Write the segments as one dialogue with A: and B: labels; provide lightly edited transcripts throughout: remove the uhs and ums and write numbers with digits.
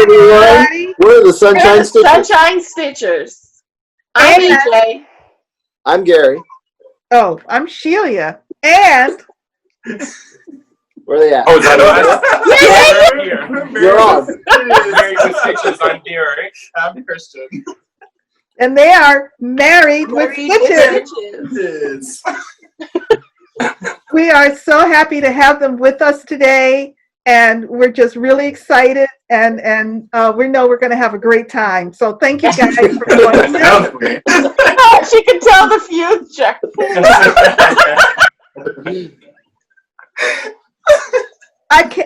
A: everyone. We're the Sunshine Stitchers.
B: Sunshine Stitchers. I'm EJ.
A: I'm Gary.
C: Oh, I'm Shelia. And
A: where are they at?
D: Oh, is that us?
A: You're on.
D: Married with Stitches. I'm Derek.
E: I'm Christian.
C: And they are married with Stitches. We are so happy to have them with us today, and we're just really excited, and we know we're going to have a great time. So thank you guys for joining us.
B: She can tell the future.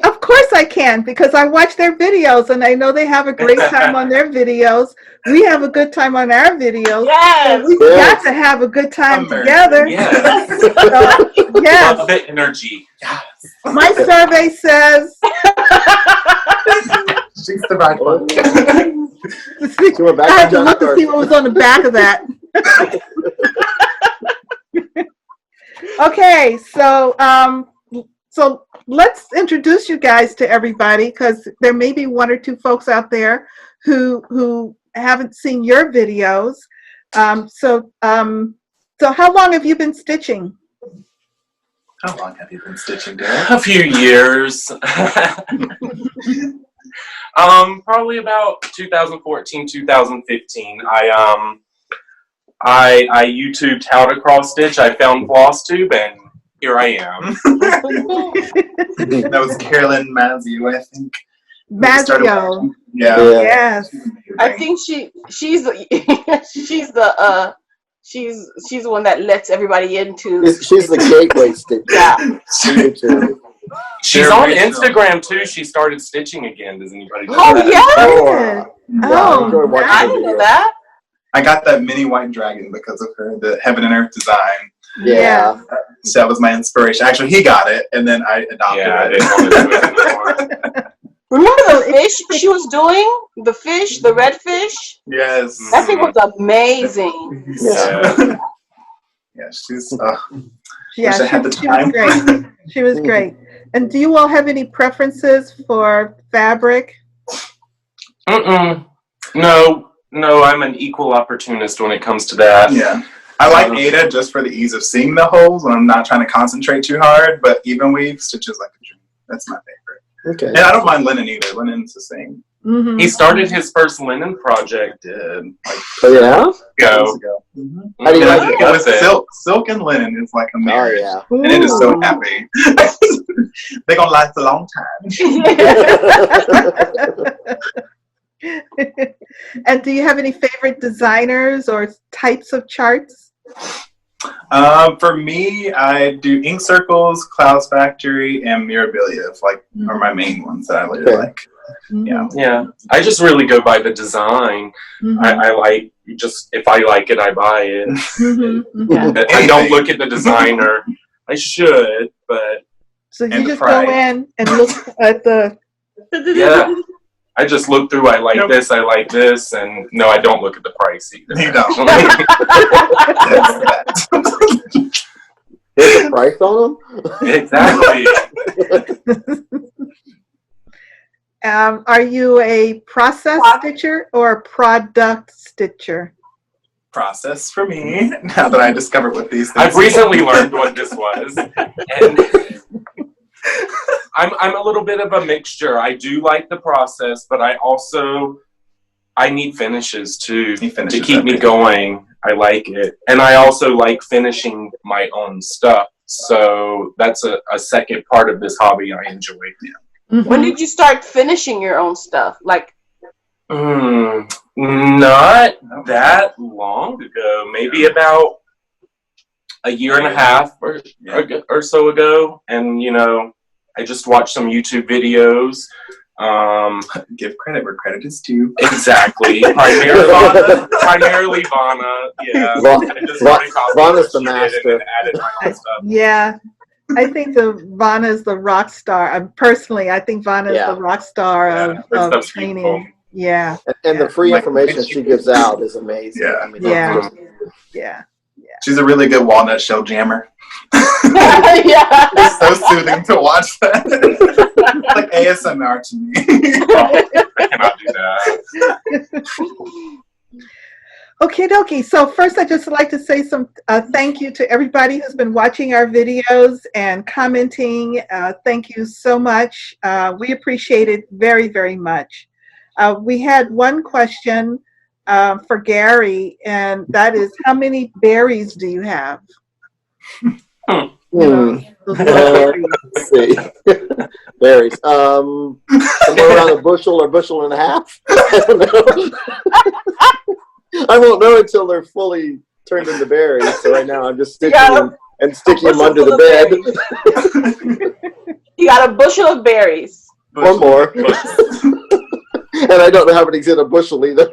C: Of course I can, because I watch their videos and I know they have a great time on their videos. We have a good time on our videos.
B: Yes.
C: So we got to have a good time together.
D: Yes.
C: Yes.
D: Love the energy. Yes.
C: My survey says
E: she's the right one.
C: I had to look to see what was on the back of that. Okay, so let's introduce you guys to everybody, because there may be one or two folks out there who haven't seen your videos. So how long have you been stitching?
E: How long have you been stitching, Derek?
D: A few years. Probably about 2014, 2015. I YouTubed how to cross stitch. I found Flosstube, and here I am.
E: That was Carolyn Mazio, I think.
C: Mazio.
E: Yeah.
C: Yes.
B: I think she's the one that lets everybody into.
A: She's the gateway stitch.
B: Yeah.
D: She's on Instagram too. She started stitching again. Does anybody know
B: Oh
D: that?
B: yeah.
C: Oh,
B: I didn't know that.
E: I got that mini white dragon because of her, the Heaven and Earth design.
A: Yeah.
E: So that was my inspiration. Actually, he got it, and then I adopted it.
D: I didn't want to do it anymore.
B: Remember the fish she was doing? The fish, the red fish?
E: Yes.
B: That thing was amazing.
D: Yeah.
E: Yeah, she's
C: Yeah,
E: wish I had the
C: she was
E: time.
C: great. She was great. And do you all have any preferences for fabric?
D: No, I'm an equal opportunist when it comes to that.
E: Yeah. I like Ada just for the ease of seeing the holes when I'm not trying to concentrate too hard, but even weave stitches like a dream. That's my favorite.
A: Okay.
E: And I don't mind linen either. Linen's the same.
C: Mm-hmm.
D: He started his first linen project.
A: Oh yeah.
D: Go.
E: Mm-hmm.
A: How do you like it?
E: With silk and linen is like a marriage.
A: Oh
E: And it is so happy. They're gonna last a long time.
C: And do you have any favorite designers or types of charts?
E: For me, I do Ink Circles, Clouds Factory, and Mirabilia. Are my main ones that I really like.
C: Mm-hmm.
D: Yeah. I just really go by the design.
C: Mm-hmm.
D: I like if I like it, I buy it.
C: Mm-hmm. Mm-hmm.
D: I don't look at the designer. I should, but
C: So you just go in and look at the.
D: yeah. I just look through, I like this, and no, I don't look at the price either.
E: You don't.
A: There's a price on them?
D: Exactly.
C: Are you a process stitcher or a product stitcher?
E: Process for me, now that I discovered what these things
D: I've recently learned what this was. And I'm a little bit of a mixture. I do like the process, but I need finishes too to keep me going. I like it. And I also like finishing my own stuff. So that's a second part of this hobby I enjoy.
C: Mm-hmm.
B: When did you start finishing your own stuff? Like,
D: not that long ago. Maybe about a year and a half or so ago. And, I just watched some YouTube videos.
E: Give credit where credit is due.
D: Exactly. Primarily Vana. Yeah.
A: Vana's the master.
D: Added my own stuff.
C: Yeah. I think Vana is the rock star. Personally, I think Vana is the rock star of training. Beautiful. Yeah.
A: And the free information she gives out is amazing.
E: Yeah.
A: I mean,
C: yeah.
E: She's a really good walnut shell jammer.
B: yeah.
E: It's so soothing to watch that. It's like ASMR to me.
D: cannot do that.
C: Okay, dokie. So first, I'd just like to say some thank you to everybody who's been watching our videos and commenting. Thank you so much. We appreciate it very, very much. We had one question for Gary, and that is, how many berries do you have?
A: Let's see. Berries. Somewhere around a bushel or bushel and a half. I don't know. I won't know until they're fully turned into berries. So right now I'm just sticking them under the bed.
B: You got a bushel of berries.
A: Or more. And I don't know how many's in a bushel either.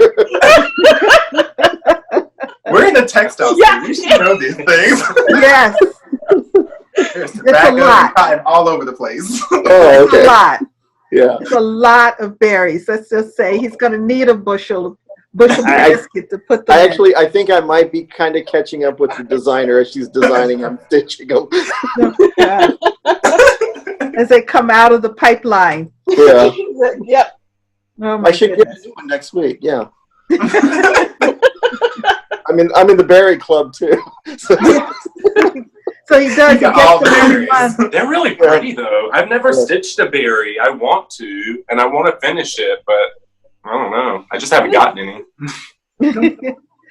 E: We're in the textile
B: Yeah.
E: street. We should know these things.
C: Yes,
E: There's
C: a
E: tobacco
C: lot.
E: and cotton all over the place.
A: Oh,
C: it's a
A: okay.
C: lot.
A: Yeah.
C: It's a lot of berries. Let's just say he's going to need a bushel basket to put them in.
A: I think I might be kind of catching up with the designer as she's designing. I'm stitching them.
C: Yeah. As they come out of the pipeline.
A: Yeah.
B: Yep.
C: Oh my
A: I should
C: goodness.
A: get one next week. Yeah. I'm in the berry club too. So,
C: So he does. He
E: got
C: gets
E: all
C: them
E: the
C: every
E: berries.
C: month.
D: They're really pretty though. I've never
A: Yeah.
D: stitched a berry. I want to, and I want to finish it, but I don't know. I just haven't gotten any.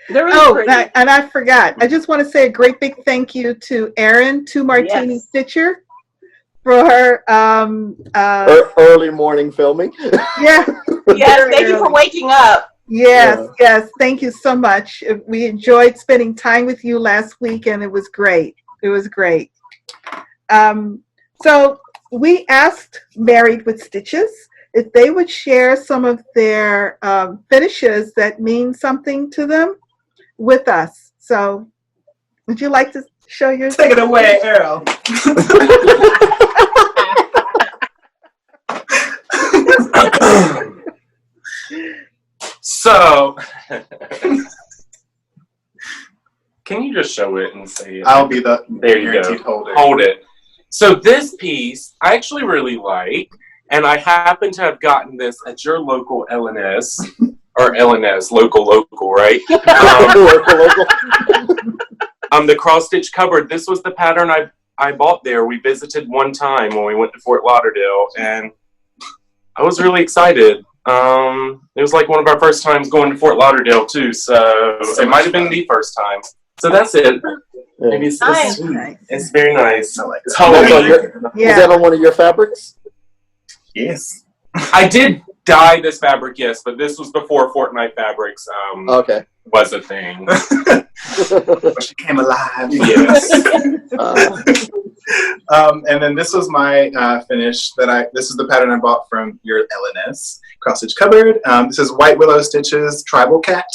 B: They're really
C: Oh,
B: pretty.
C: and I forgot. I just want to say a great big thank you to Erin, Two Martini
B: Yes.
C: Stitcher, for her.
A: early morning filming.
C: Yeah.
B: Yes,
C: very
B: thank you for
C: early.
B: waking up.
C: Yes,
A: Yeah.
C: yes. Thank you so much. We enjoyed spending time with you last week, and it was great. It was great. So we asked Married with Stitches if they would share some of their finishes that mean something to them with us. So would you like to show yours?
E: Take it away, Errol.
D: So, can you just show it and say it?
E: I'll be the
D: There you
E: guaranteed
D: go.
E: holder.
D: Hold it. So this piece, I actually really like, and I happen to have gotten this at your local LNS, or LNS, local, right? The cross stitch cupboard. This was the pattern I bought there. We visited one time when we went to Fort Lauderdale, and I was really excited. It was like one of our first times going to Fort Lauderdale too, so it might have been the first time. So that's it. Maybe it's
B: Nice.
C: Nice.
D: It's very nice.
E: I like
D: It's
E: that.
A: That's on
D: Halloween.
A: your- Is
C: Yeah.
A: that on one of your fabrics?
E: Yes.
D: I did dye this fabric, yes, but this was before Fortnite Fabrics
A: Okay.
D: was a thing.
E: But she came alive.
D: Yes.
E: And then this was my finish this is the pattern I bought from your LNS cross stitch cupboard. This is White Willow Stitches Tribal Cat.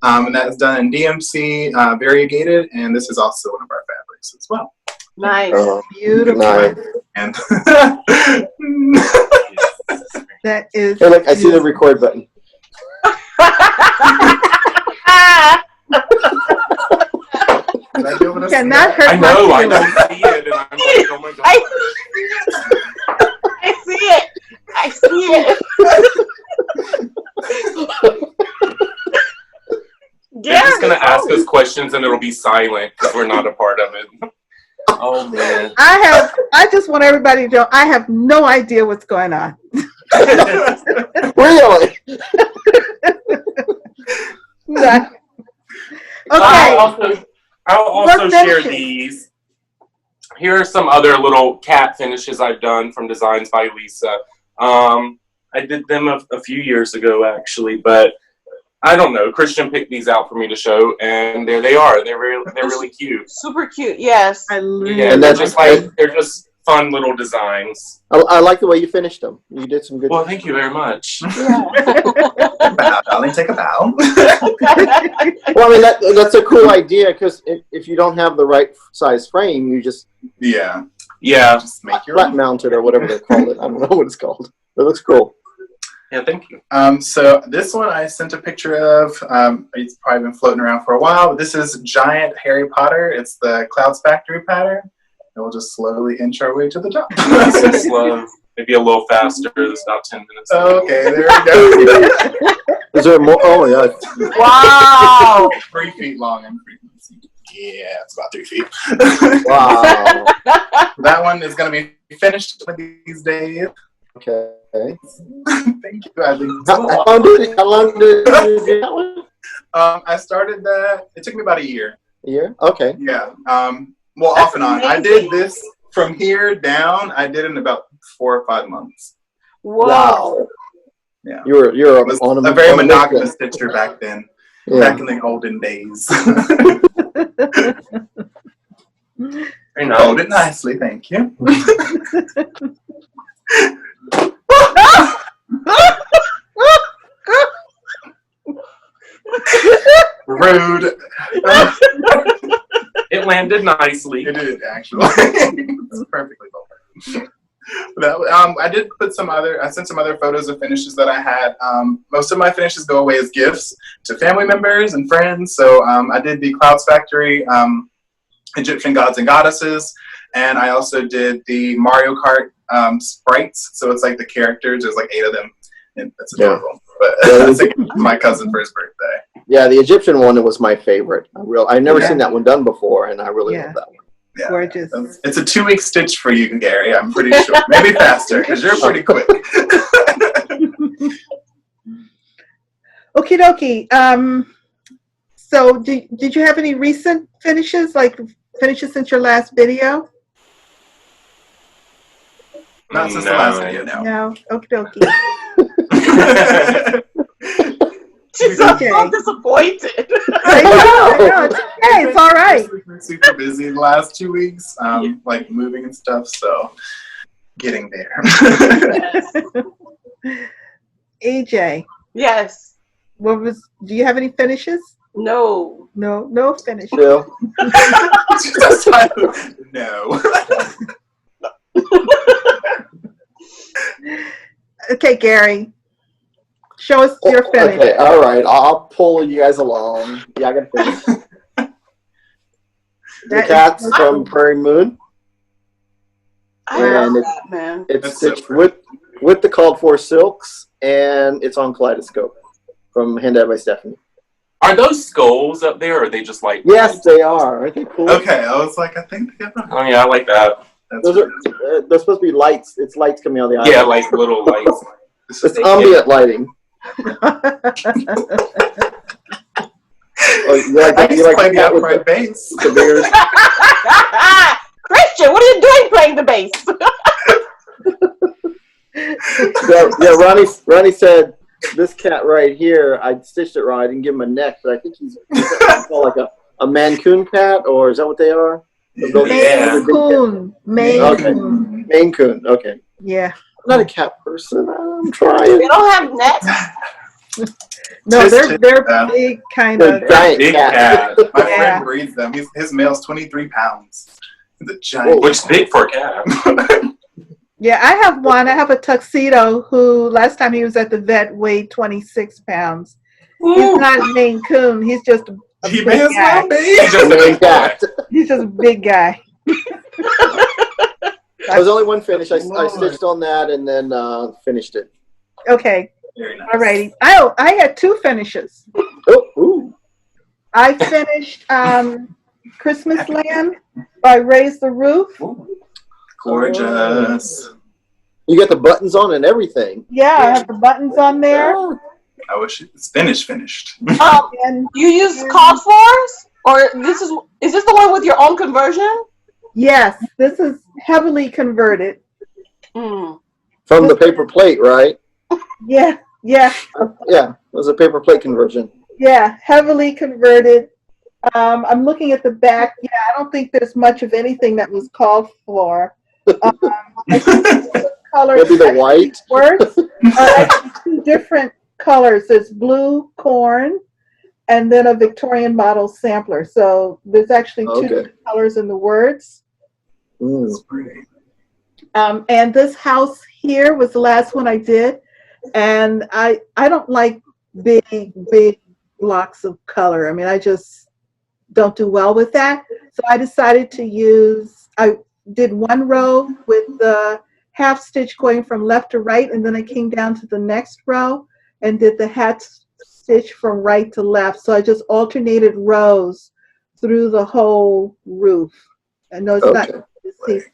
E: And that is done in DMC variegated, and this is also one of our fabrics as well.
B: Nice.
C: Beautiful.
A: Nice.
E: And
C: That is.
A: Hey, look, I see the record button.
E: did I do what
C: Cannot hurt
D: I know,
C: my
D: I
C: feelings.
D: don't see it, and I'm like, oh my god.
B: I see it. I see it.
D: They're just gonna ask us questions and it'll be silent because we're not a part of it. Oh man.
C: I just want everybody to know I have no idea what's going on.
A: Really?
C: Okay.
D: I'll also
C: What
D: share
C: finishes?
D: these. Here are some other little cat finishes I've done from Designs by Lisa. I did them a few years ago actually, but I don't know. Christian picked these out for me to show, and there they are. They're really cute.
B: Super cute. Yes.
C: I love
D: Yeah,
A: And
D: they're
A: that's-
D: they're just fun little designs.
A: I like the way you finished them. You did some good.
D: Well, thank you very much.
E: bow, darling, take a bow.
A: Well, I mean that's a cool idea because if you don't have the right size frame, you just
E: Yeah.
D: Yeah,
E: Just make your
A: flat mount it or whatever they call it. I don't know what it's called. It looks cool.
D: yeah, thank you.
E: So this one I sent a picture of. It's probably been floating around for a while. This is Giant Harry Potter. It's the Clouds Factory pattern. And we'll just slowly inch our way to the top.
D: Nice and slow. Maybe a little faster. It's about 10 minutes.
E: Okay, there we go.
A: Is there more? Oh my God.
B: Wow.
E: 3 feet long and 3 feet. Yeah, it's about 3 feet.
A: Wow.
E: That one is going to be finished one of these days.
A: Okay.
E: Thank you. I think
A: How long did you do that one?
E: I started that. It took me about a year.
A: A year? Okay.
E: Yeah. Well,
B: That's
E: off and on. I
B: amazing.
E: did this from here down. I did it in about 4 or 5 months.
B: Whoa.
A: Wow.
E: Yeah.
A: You're
E: I was
A: on
E: a very
A: on
E: monogamous stitcher back then.
A: Yeah.
E: Back in the golden days.
D: Very
E: Hold
D: nice.
E: it nicely, thank you. Rude.
D: It landed nicely.
E: It did actually. It's perfectly well. I did put I sent some other photos of finishes that I had. Most of my finishes go away as gifts to family members and friends. So I did the Clouds Factory Egyptian gods and goddesses, and I also did the Mario Kart sprites. So it's like the characters. There's like 8 of them. And that's adorable. But that's like my cousin for his birthday.
A: Yeah, the Egyptian one was my favorite. I've never
E: Yeah.
A: seen that one done before, and I really
C: Yeah.
A: love that one.
E: Yeah.
C: Gorgeous.
E: It's a 2-week stitch for you, Gary. I'm pretty sure. Maybe faster because you're pretty quick.
C: Okie dokie. So did you have any recent finishes, like finishes since your last video?
E: Not since the last video, no.
C: No. Okie dokie.
B: She's
C: Okay.
B: so disappointed.
C: I know. It's okay. It's all right.
E: We've been super busy the last 2 weeks, like moving and stuff. So getting there.
C: AJ,
B: Yes.
C: do you have any finishes?
B: No.
C: No finish.
A: Still,
E: No.
C: Okay, Gary, show us your finish.
A: okay, all right. I'll pull you guys along. Yeah, I got to finish. The
C: That is
A: cats
C: so
A: from
C: cool.
A: Prairie Moon.
B: I
A: And
B: love
A: it's-
B: that, man.
A: It's
E: That's so
A: stitched with the called for silks, and it's on Kaleidoscope from Handed by Stephanie.
D: Are those skulls up there, or are they just like?
A: Yes, they are. Aren't they cool?
E: Okay, I was like, I think they have
D: Oh yeah, I like that.
A: Those are. They're supposed to be lights. It's lights coming out of the eye.
D: Yeah, like little lights.
A: It's ambient lighting. Oh,
E: I used to play the
A: cat with
E: upright bass.
A: the beard.
B: Christian, what are you doing playing the bass?
A: Yeah, Ronnie said this cat right here. I stitched it right. I didn't give him a neck, but I think he's like a Mancoon cat, or is that what they are? Those-
D: Yeah.
C: Maine Coon. Maine
A: Okay.
C: Coon.
A: Maine Coon. Okay.
C: Yeah.
A: I'm not a cat person. I'm trying.
B: They don't have necks.
C: No, they're
E: Yeah.
C: big, kind
A: They're
C: of.
A: giant
D: Big
A: cat.
D: cat.
E: My
C: Yeah.
E: friend breeds them. His male's 23 pounds. He's a giant.
D: Which is big for a cat.
C: Yeah, I have one. I have a tuxedo who last time he was at the vet weighed 26 pounds. He's not Maine Coon. He's just a
E: He
C: big
E: may as
C: guy.
E: well be.
D: He's just a
A: Maine
D: big
A: cat.
D: boy.
C: He's just a big guy.
A: There was only one finish. I
E: Lord.
A: stitched on that and then finished it.
C: Okay,
E: Very nice.
C: alrighty. I had 2 finishes.
A: Oh, ooh.
C: I finished Christmas Land by Raise the Roof.
E: Gorgeous.
A: You got the buttons on and everything.
C: Yeah, I have the buttons on there.
A: Oh,
E: I wish it was finished.
C: And
B: You use called fors? Or is this the one with your own conversion?
C: yes, this is heavily converted.
B: Mm.
A: from the paper plate, right?
C: Yeah,
A: Yeah, it was a paper plate conversion.
C: yeah, heavily converted. I'm looking at the back. Yeah, I don't think there's much of anything that was called for. I think the colors
A: Maybe the white.
C: words are actually 2 different colors. There's blue corn and then a Victorian model sampler. So there's actually 2
A: Okay.
C: different colors in the words.
A: Mm.
C: And this house here was the last one I did. And I don't like big blocks of color. I mean, I just don't do well with that. So I decided to I did 1 row with the half stitch going from left to right, and then I came down to the next row and did the hat stitch from right to left. So I just alternated rows through the whole roof. I know it's not
A: Okay.
C: easy to see.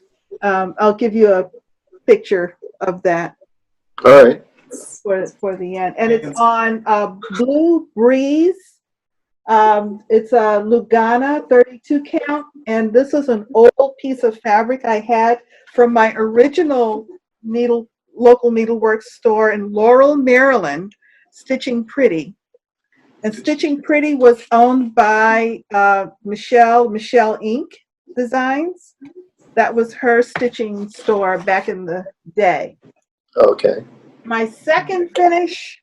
C: I'll give you a picture of that
A: All right.
C: for the end. And it's on Blue Breeze. It's a Lugana 32 count, and this is an old piece of fabric I had from my original local needlework store in Laurel, Maryland, Stitching Pretty. And Stitching Pretty was owned by Michelle Inc. Designs. That was her stitching store back in the day.
A: Okay.
C: My second finish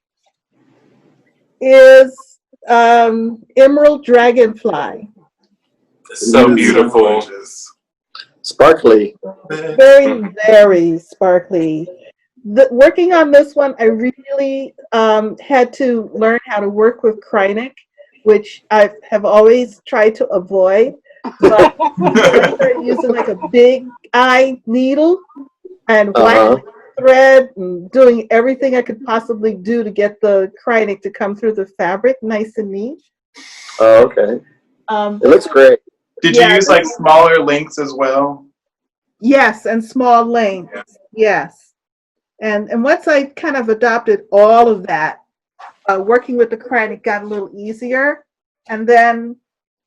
C: is Emerald Dragonfly.
D: So beautiful.
E: Gorgeous.
A: Sparkly.
C: Very, very sparkly. Working on this one, I really had to learn how to work with Kreinik, which I have always tried to avoid. But I started using like a big eye needle and black thread and doing everything I could possibly do to get the Kreinik to come through the fabric nice and neat.
A: Oh, okay. It looks great.
E: Did you use like smaller links as well?
C: Yes, and small lengths. Yes. And once I kind of adopted all of that, working with the Kreinik got a little easier. And then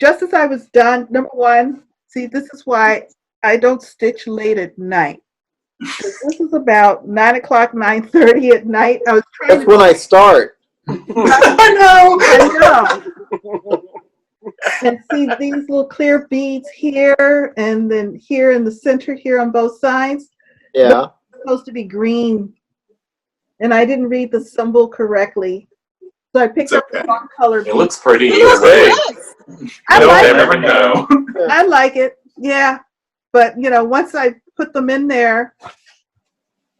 C: just as I was done, number one, see, this is why I don't stitch late at night. This is about 9 o'clock, 9:30 at night. I was trying
A: That's when I start.
C: I know. And see these little clear beads here, and then here in the center here on both sides.
A: Yeah.
C: They're supposed to be green, and I didn't read the symbol correctly, so I picked up the wrong color.
D: It looks pretty
B: It
D: either
B: looks
D: way.
B: good.
C: I
D: You'll
C: like
D: never
C: it.
D: know.
C: I like it. Yeah, but you know, once I put them in there,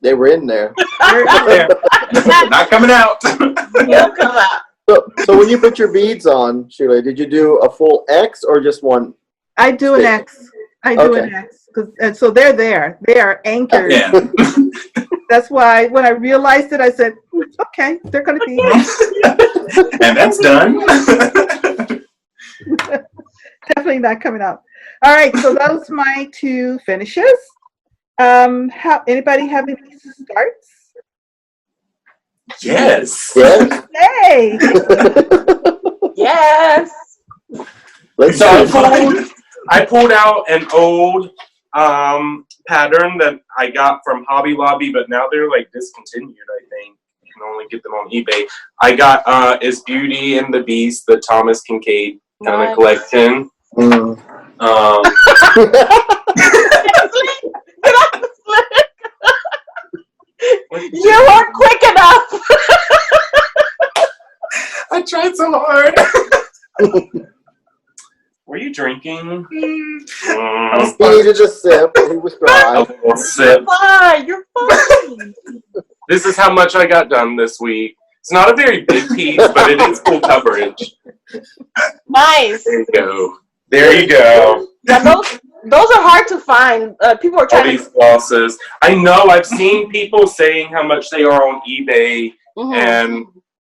A: They were in there.
C: they're-
E: Not coming out.
B: It'll come out.
A: So when you put your beads on, Shelia, did you do a full X or just one?
C: I do an X. I do an
A: Okay.
C: X, and so they're there. They are anchored.
E: Yeah.
C: That's why when I realized it, I said, okay, they're going to be
E: And that's done.
C: definitely not coming out. All right, so those are my two finishes. Anybody have any starts?
D: Yes.
A: Yes.
C: Hey,
B: Yes.
A: Let's
D: So
A: see.
D: I pulled out an old pattern that I got from Hobby Lobby, but now they're like discontinued, I think. You can only get them on eBay. I got Is Beauty and the Beast, the Thomas Kincaid kind of
B: Nice.
D: collection.
A: Mm.
B: You weren't quick enough.
E: I tried so hard.
D: Were you drinking?
E: Mm.
A: He needed a sip. He was
D: A
A: dry.
D: little sip.
B: Fine. You're fine.
D: This is how much I got done this week. It's not a very big piece, but it is full coverage.
B: Nice.
D: There you go. There you go.
B: Now those are hard to find. People are
D: All
B: trying
D: these glosses. I know. I've seen people saying how much they are on eBay,
B: Mhm.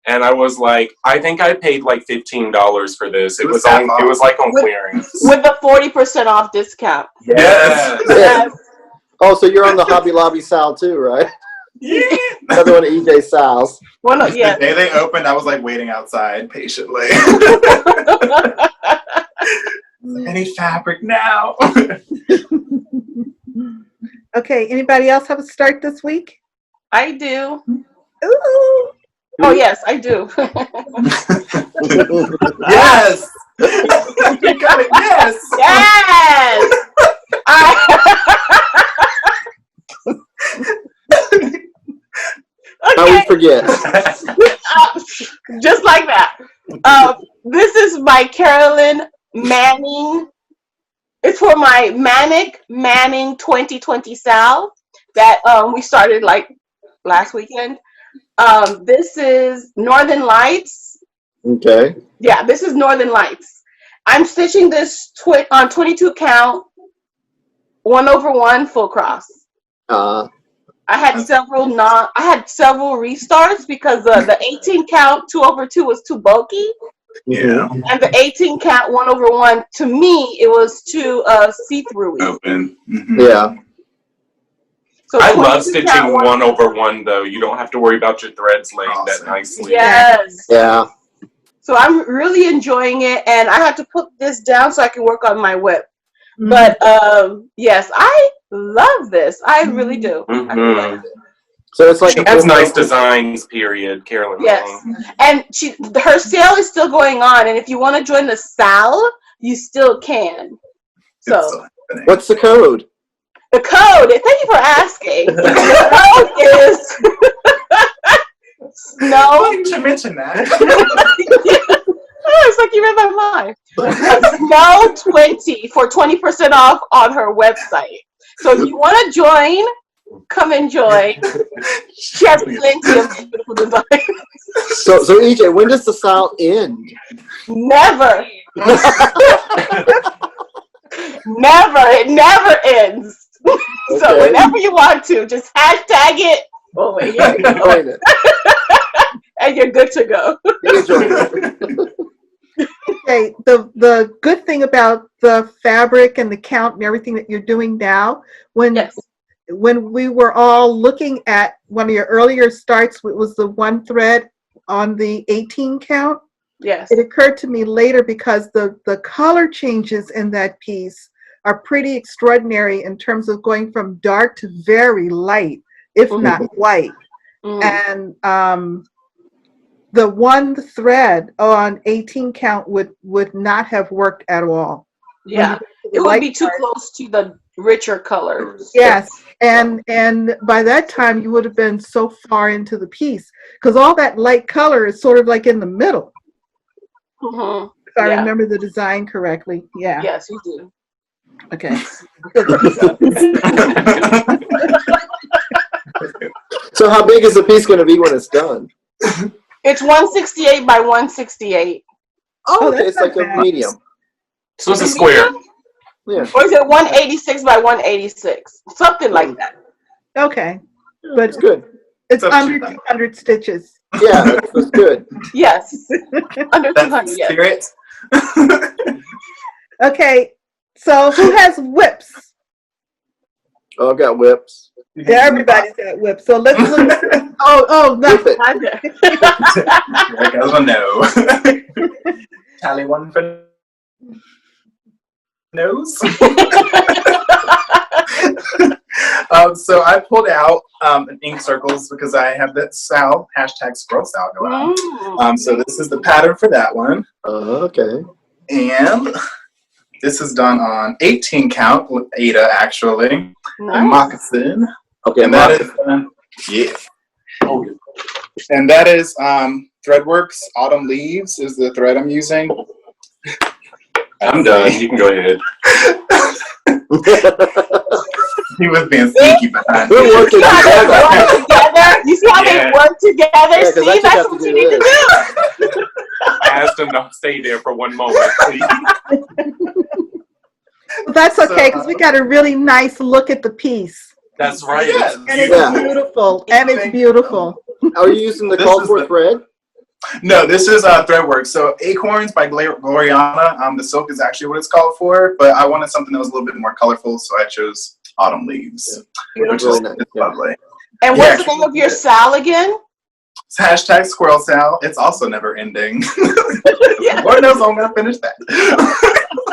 D: and I was like, I think I paid like $15 for this. It was
E: half
D: on.
E: off.
D: It was like on clearance.
B: With the 40% off discount.
D: Yes.
A: Yeah. Oh, so you're on the Hobby Lobby sale too, right?
E: Yeah.
A: Another one of EJ sales.
B: Well, no, yeah.
E: The day they opened, I was like waiting outside patiently. Any fabric now?
C: okay, anybody else have a start this week?
B: I do.
C: Ooh.
B: Oh, yes, I do.
E: Yes. You got it. Yes.
B: Yes.
A: How we
B: Okay.
A: forget?
B: Just like that. This is by Carolyn Manning. It's for my Manning 2020 sale that we started like last weekend. This is Northern Lights.
A: Okay.
B: Yeah, this is Northern Lights. I'm stitching this on 22 count, 1/1 full cross. I had several restarts because the 18 count 2/2 was too bulky,
E: Yeah.
B: and the 18 count 1/1 to me it was too see-through.
E: Open. Mhm.
A: Yeah.
B: So
D: I
B: 22
D: love stitching
B: count
D: 1/1 though. You don't have to worry about your threads laying that
E: Awesome.
D: nicely.
B: Yes.
A: Yeah.
B: So I'm really enjoying it, and I have to put this down so I can work on my whip.
C: Mhm.
B: But yes, I love this. I really do. I really like it.
A: So it's like
D: She
A: a
D: has
A: book-
D: nice designs, period, Carolyn.
B: Yes, and her sale is still going on, and if you want to join the sale, you still can.
E: It's
B: So
E: still happening.
A: What's the code?
B: the code. Thank you for asking. The code is
E: Why
B: snow.
E: didn't you mention that?
B: Oh, it's like you read my mind. Snow 20 for 20% off on her website. So if you want to join, come and join. She has plenty of beautiful designs.
A: So EJ, when does the sale end?
B: Never. Never. It never ends. So
A: Okay.
B: whenever you want to, just hashtag it. Oh, wait, here we go.
A: Join it.
B: And you're good to go.
A: You join it.
C: Okay, the good thing about the fabric and the count and everything that you're doing now,
B: Yes.
C: when we were all looking at one of your earlier starts, it was the one thread on the 18 count.
B: Yes.
C: It occurred to me later because the color changes in that piece are pretty extraordinary in terms of going from dark to very light, if not white.
B: Mm.
C: And the one thread on 18 count would not have worked at all.
B: Yeah. It would be too close to the richer colors.
C: Yes, and by that time you would have been so far into the piece because all that light color is sort of like in the middle.
B: Mm-hmm.
C: If I
B: Yeah.
C: remember the design correctly. Yeah.
B: Yes, you do.
C: Okay.
A: So how big is the piece going to be when it's done?
B: It's 168 by 168.
C: Oh,
A: Okay,
C: that's
A: it's like
C: not
A: a
C: bad.
A: medium.
D: So it's a square.
A: Yeah.
B: Or is it 186 by 186? Something like that.
C: Okay. But
A: It's good.
C: it's
E: It's up to
C: under
E: you.
C: 200 stitches.
A: Yeah, that's good.
B: Yes. Under
E: That's
B: 200,
E: the
B: yes.
E: spirit.
C: Okay. So who has whips?
A: Oh, I've got whips.
C: Everybody's got whips. So let's look at oh, no.
A: Whip it.
E: There goes a no. Tally one for nose. So I pulled out an ink circles because I have that Sal hashtag Squirrel Sal going on. So this is the pattern for that one,
A: Okay.
E: and this is done on 18 count with Ada actually, and
B: Nice.
E: moccasin,
A: Okay.
E: and that is and that is Threadworks Autumn Leaves is the thread I'm using.
D: I'm done. You can go ahead.
E: He was being sneaky behind me.
A: We're working
B: You see how they
A: together.
B: work together? You see how they
D: Yeah.
B: work together?
A: Yeah, 'cause I
B: See,
A: just
B: that's
A: have to
B: what
A: do
B: you need to
A: this.
B: do.
D: I asked him to stay there for one moment, please.
C: That's okay
E: So,
C: because we got a really nice look at the piece.
D: That's right.
E: Yes.
C: And it's
A: Yeah.
C: beautiful. And it's beautiful.
A: Are you using the
E: This
A: called
E: is
A: for
E: the-
A: thread?
E: No, this is Threadworks. So Acorns by Gloriana. The silk is actually what it's called for, but I wanted something that was a little bit more colorful, so I chose Autumn Leaves, which
A: Really
E: is
A: nice.
E: it's
A: Yeah.
E: lovely.
B: And
E: Yeah,
B: what's the name of your Sal again?
E: It's hashtag Squirrel Sal. It's also never ending.
B: Yeah.
E: Lord knows I'm gonna finish that.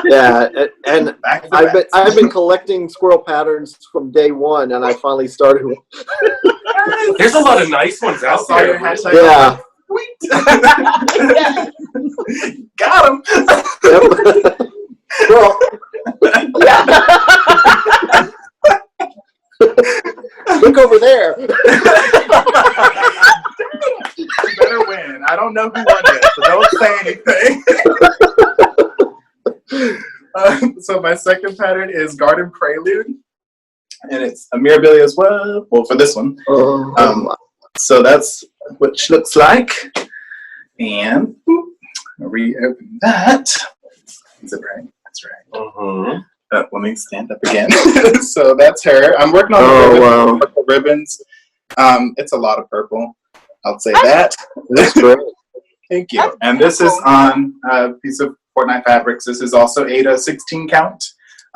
A: Yeah, and
E: Back to
A: I've
E: back.
A: been collecting squirrel patterns from day one, and I finally started with.
D: There's a lot of nice ones
E: I
D: out
E: saw your
D: there.
E: hashtag.
A: Yeah.
E: Sweet.
B: Yes.
E: Got him.
A: Yep. Well,
B: Yeah.
A: look over there.
E: You better win. I don't know who won yet, so don't say anything. So my second pattern is Garden Prelude, and it's a Mirabilia as well. Well, for this one. So that's what she looks like. And reopen that. Is it right? That's right. Let me stand up again. So that's her. I'm working on the purple ribbons. It's a lot of purple. I'll say that.
A: That's great.
E: Thank you. And this is on a piece of Fortnite fabrics. This is also Ada 16 count.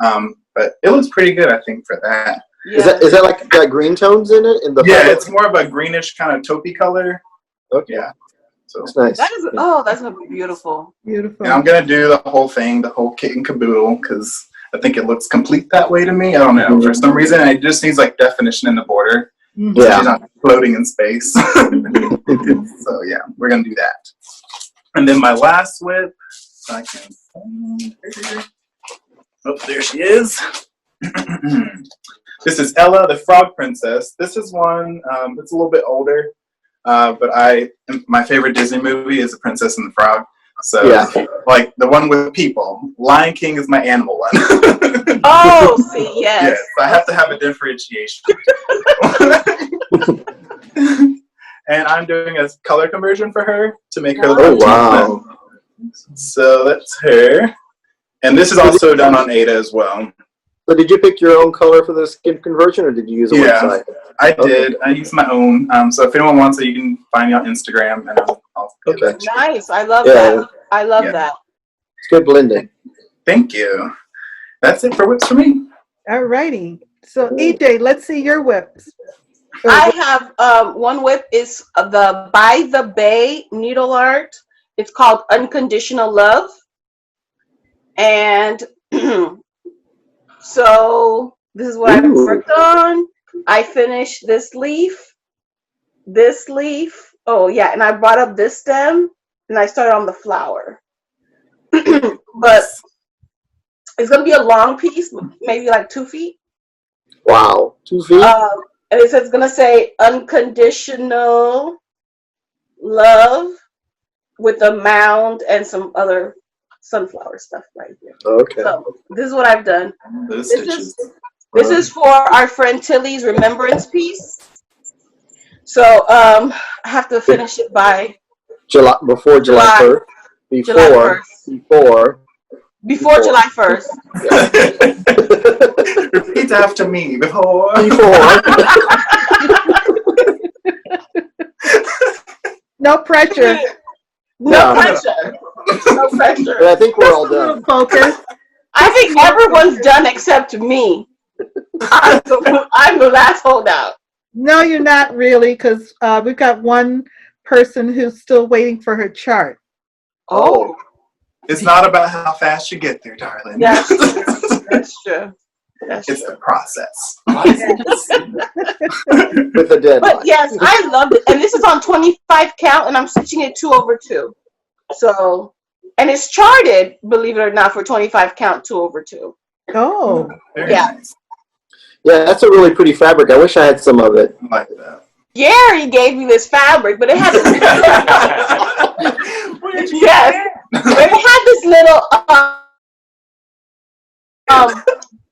E: But it looks pretty good, I think, for that.
B: Yeah.
A: Is that like got green tones in it?
E: Yeah, it's more of a greenish kind of taupey color.
A: Okay.
E: Yeah. So
A: That's nice.
B: That is, that's gonna be beautiful.
C: Beautiful.
E: and I'm gonna do the whole thing, the whole kit and caboodle, because I think it looks complete that way to me. I don't know. For some reason, it just needs like definition in the border.
C: Mhm.
E: So
A: Yeah.
E: she's not floating in space. So yeah, we're gonna do that. And then my last whip, I can find her. Oh, there she is. This is Ella, the Frog Princess. This is one, it's a little bit older, but my favorite Disney movie is The Princess and the Frog. So,
A: Yeah.
E: like the one with people. Lion King is my animal one.
B: Oh, see, yes.
E: Yes, I have to have a differentiation. And I'm doing a color conversion for her to make her look
A: Oh,
E: like
A: wow.
E: So that's her. And this is also done on Ada as well.
A: So did you pick your own color for the skin conversion, or did you use a
E: Yeah.
A: website?
E: I did. I used my own. So if anyone wants it, you can find me on Instagram, and I'll give
A: Okay.
E: that to you.
B: Nice. I love
A: Yeah.
B: that. I love
E: Yeah.
B: that.
A: It's good blending.
E: Thank you. That's it for whips for me.
C: All righty. So EJ, let's see your whips.
B: I have one whip is the By the Bay needle art. It's called Unconditional Love. And so this is what I've
A: Ooh.
B: worked on. I finished this leaf. Oh yeah, and I brought up this stem and I started on the flower. But it's gonna be a long piece, maybe like 2 feet.
A: Wow. 2 feet?
B: And it's gonna say unconditional love with a mound and some other sunflower stuff right here.
A: Okay.
B: So this is what I've done.
E: Those
B: This
E: stitches.
B: is for our friend Tilly's remembrance piece. So I have to finish it by
A: Before July 1st.
B: July 1st. Before July 1st.
E: Repeat after me. Before.
C: No pressure.
B: No
A: Yeah.
B: pressure. No
A: But
B: pressure.
A: I think we're all
C: Just a little
A: done.
C: focus.
B: I think everyone's done except me. I'm the last holdout.
C: No, you're not really, because we've got one person who's still waiting for her chart.
B: Oh,
E: It's not about how fast you get there, darling.
B: yes, that's true. That's
E: It's
B: true.
E: the process.
A: With the deadline.
B: But yes, I loved it. And this is on 25 count, and I'm stitching it 2/2. So, and it's charted, believe it or not, for 25 count 2/2.
C: Oh,
E: Very
B: Yeah.
E: nice.
A: Yeah, that's a really pretty fabric. I wish I had some of it.
E: I like that.
B: Gary gave me this fabric, but it had this, yes, but it had this little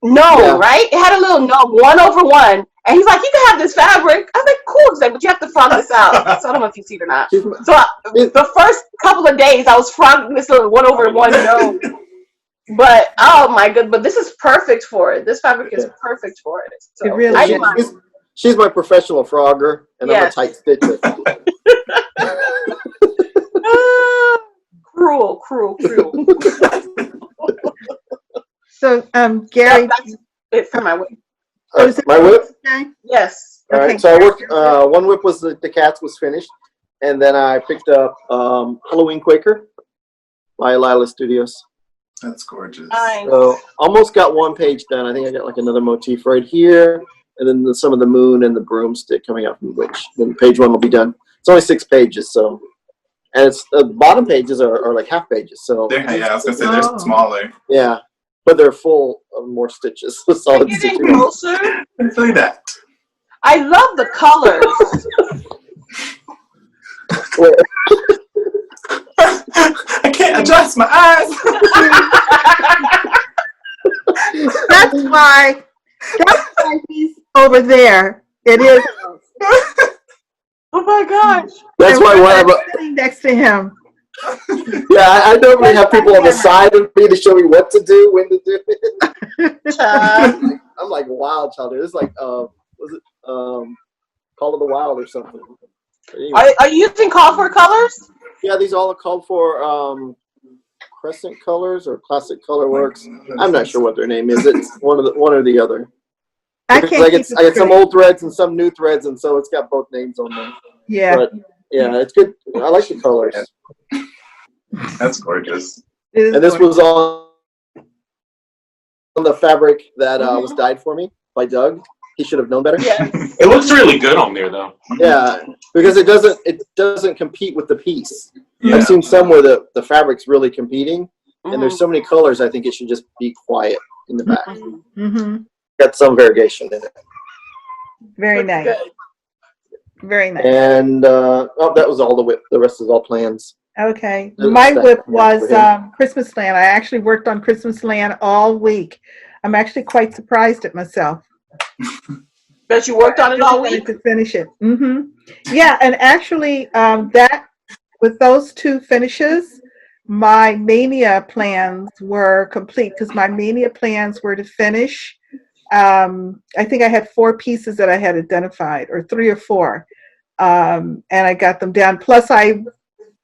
B: gnome,
A: Yeah.
B: right? It had a little gnome, 1/1, and he's like, "You can have this fabric." I was like, "Cool," he's like, "But you have to frog this out." So I don't know if you see it or not.
A: She's-
B: So the first couple of days, I was frogging this little 1/1 gnome. But oh my god! But this is perfect for it. This fabric is perfect for it. So
C: It really
B: I
C: is.
B: do mine.
A: She's my professional frogger, and
B: Yes.
A: I'm a tight stitcher.
B: Cruel.
C: so Gary,
B: That's it for my whip.
C: so is it
A: My whip?
C: okay?
B: Yes.
A: All
C: Okay.
A: right, so I worked, one whip was the cats was finished, and then I picked up Halloween Quaker by Lila Studios.
E: That's gorgeous.
B: Nice.
A: So almost got one page done. I think I got like another motif right here, and then some of the moon and the broomstick coming out from the witch. Then page one will be done. It's only 6 pages, so, and it's the bottom pages are like half pages. So
E: Yeah, I was gonna say they're
C: Oh.
E: smaller.
A: yeah, but they're full of more stitches. Solid
B: Getting
A: stitching.
B: closer.
E: Look at that.
B: I love the colors.
E: I can't adjust my eyes.
C: That's why he's over there. It is.
B: Oh my gosh.
A: That's why
C: And
A: one
C: we're
A: of
C: sitting next to him.
A: Yeah, I normally have people on the side of me to show me what to do, when to do it. I'm like wild child. It's like, was it Call of the Wild or something? Anyway.
B: Are you using call for colors?
A: Yeah, these all are called for Crescent Colors or Classic Color Works. I'm not sure what their name is. It's one or the other.
C: I
A: Because
C: can't.
A: I get some old threads and some new threads, and so it's got both names on them.
C: Yeah.
A: But yeah, it's good. I like the colors.
E: That's gorgeous.
A: And this was on the fabric that was dyed for me by Doug. He should have known better.
B: Yes.
D: It looks really good on there, though.
A: Yeah, because it doesn't compete with the piece.
E: Yeah.
A: I've seen some where the fabric's really competing, and there's so many colors. I think it should just be quiet in the back.
C: Mm-hmm.
A: Got some variation in it.
C: Very nice.
B: Good.
C: Very nice.
A: And that was all the whip. The rest is all plans.
C: Okay.
A: Those
C: My
A: are
C: whip
A: stacked
C: was
A: for him.
C: Christmas Land. I actually worked on Christmas Land all week. I'm actually quite surprised at myself.
B: But you worked on it all week?
C: To finish it. Mm-hmm. Yeah, and actually that with those two finishes, my mania plans were complete because my mania plans were to finish. I think I had 4 pieces that I had identified, or 3 or 4, and I got them down. Plus,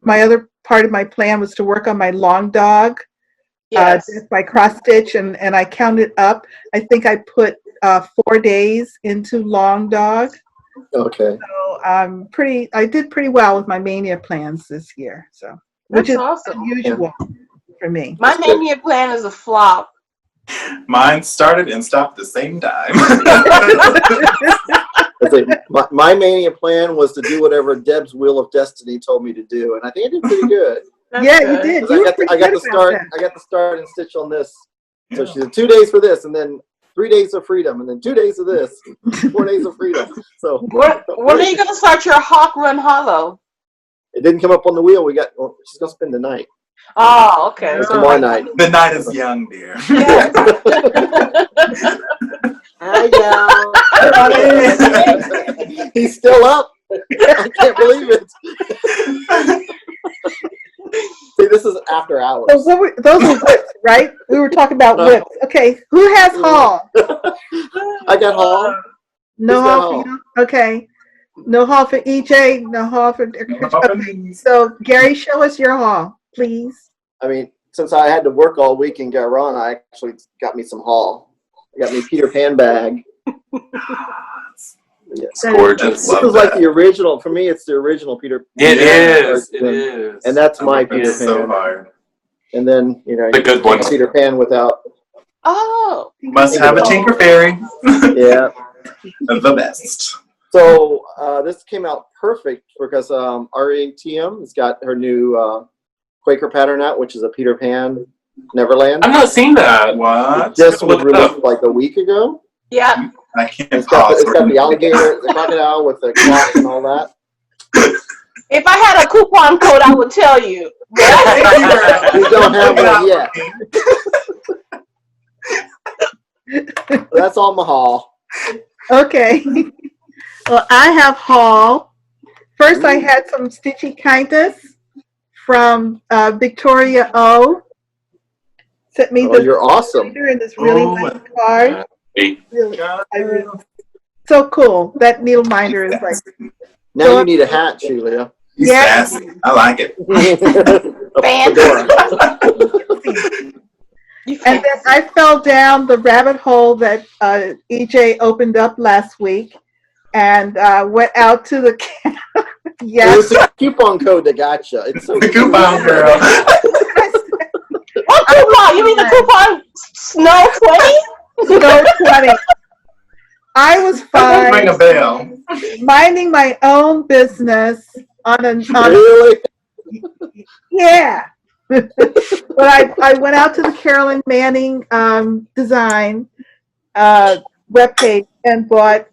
C: my other part of my plan was to work on my long dog,
B: Yes.
C: by cross stitch, and I counted up. I think I put 4 days into long dog.
A: Okay.
C: So I did pretty well with my mania plans this year. So which
B: That's
C: is
B: awesome.
C: unusual for me.
B: My mania plan is a flop.
E: Mine started and stopped the same time.
A: My mania plan was to do whatever Deb's Wheel of Destiny told me to do, and I think I did pretty good.
B: That's
C: Yeah,
B: good.
C: you did.
A: 'Cause I got the start and stitch on this. So she did 2 days for this, and then 3 days of freedom, and then 2 days of this, 4 days of freedom. So
B: When are you going to start your Hawk Run Hollow?
A: it didn't come up on the wheel. She's gonna spend the night.
B: Oh, okay.
A: It's
B: So
A: tomorrow night.
E: The night is young, dear.
B: Yes.
A: I know. He's still up. I can't believe it. See, this is after hours.
C: So those were whips, right? We were talking about whips. Okay, who has haul?
A: I got Hall.
C: No
A: Who's got
C: haul for you? Okay. No haul for EJ, no haul for... Okay. So, Gary, show us your haul, please.
A: I mean, since I had to work all week in Garon, I actually got me some Hall. I got me Peter Pan bag.
D: It's gorgeous.
A: This is like the original. For me, it's the original Peter Pan.
D: It is. It is.
A: And that's my Peter Pan.
E: So hard.
A: And then,
D: The good one.
A: Peter Pan without.
B: Oh.
E: Must have a Tinker Fairy.
A: Yeah.
E: The best.
A: So this came out perfect because RATM has got her new Quaker pattern out, which is a Peter Pan Neverland.
D: I've not seen that.
E: What?
A: Just was
D: Look it up.
A: released like a week ago.
B: Yeah.
E: I can't
A: It's got
E: pause.
A: the alligator, the crocodile with the clock and all that.
B: If I had a coupon code, I would tell you.
A: We don't have one yet. That's all my haul.
C: Okay. Well, I have haul. First, I had some Stitchy Kindness from Victoria O. Sent me the
A: You're awesome.
C: in this really nice card. Really, so cool. That needle minder is like...
A: Now you need a hat, Shelia.
E: He's
C: Yeah.
E: sassy. I like it.
C: And then I fell down the rabbit hole that EJ opened up last week and went out to the
A: It
C: yes.
A: was the coupon code that got you. It's so
E: The coupon girl.
B: What coupon? You mean the coupon Snow 20?
C: Snow 20. I was
E: Don't ring
C: fine
E: a bell.
C: minding my own business on
A: really.
C: yeah. But I went out to the Carolyn Manning design webpage and bought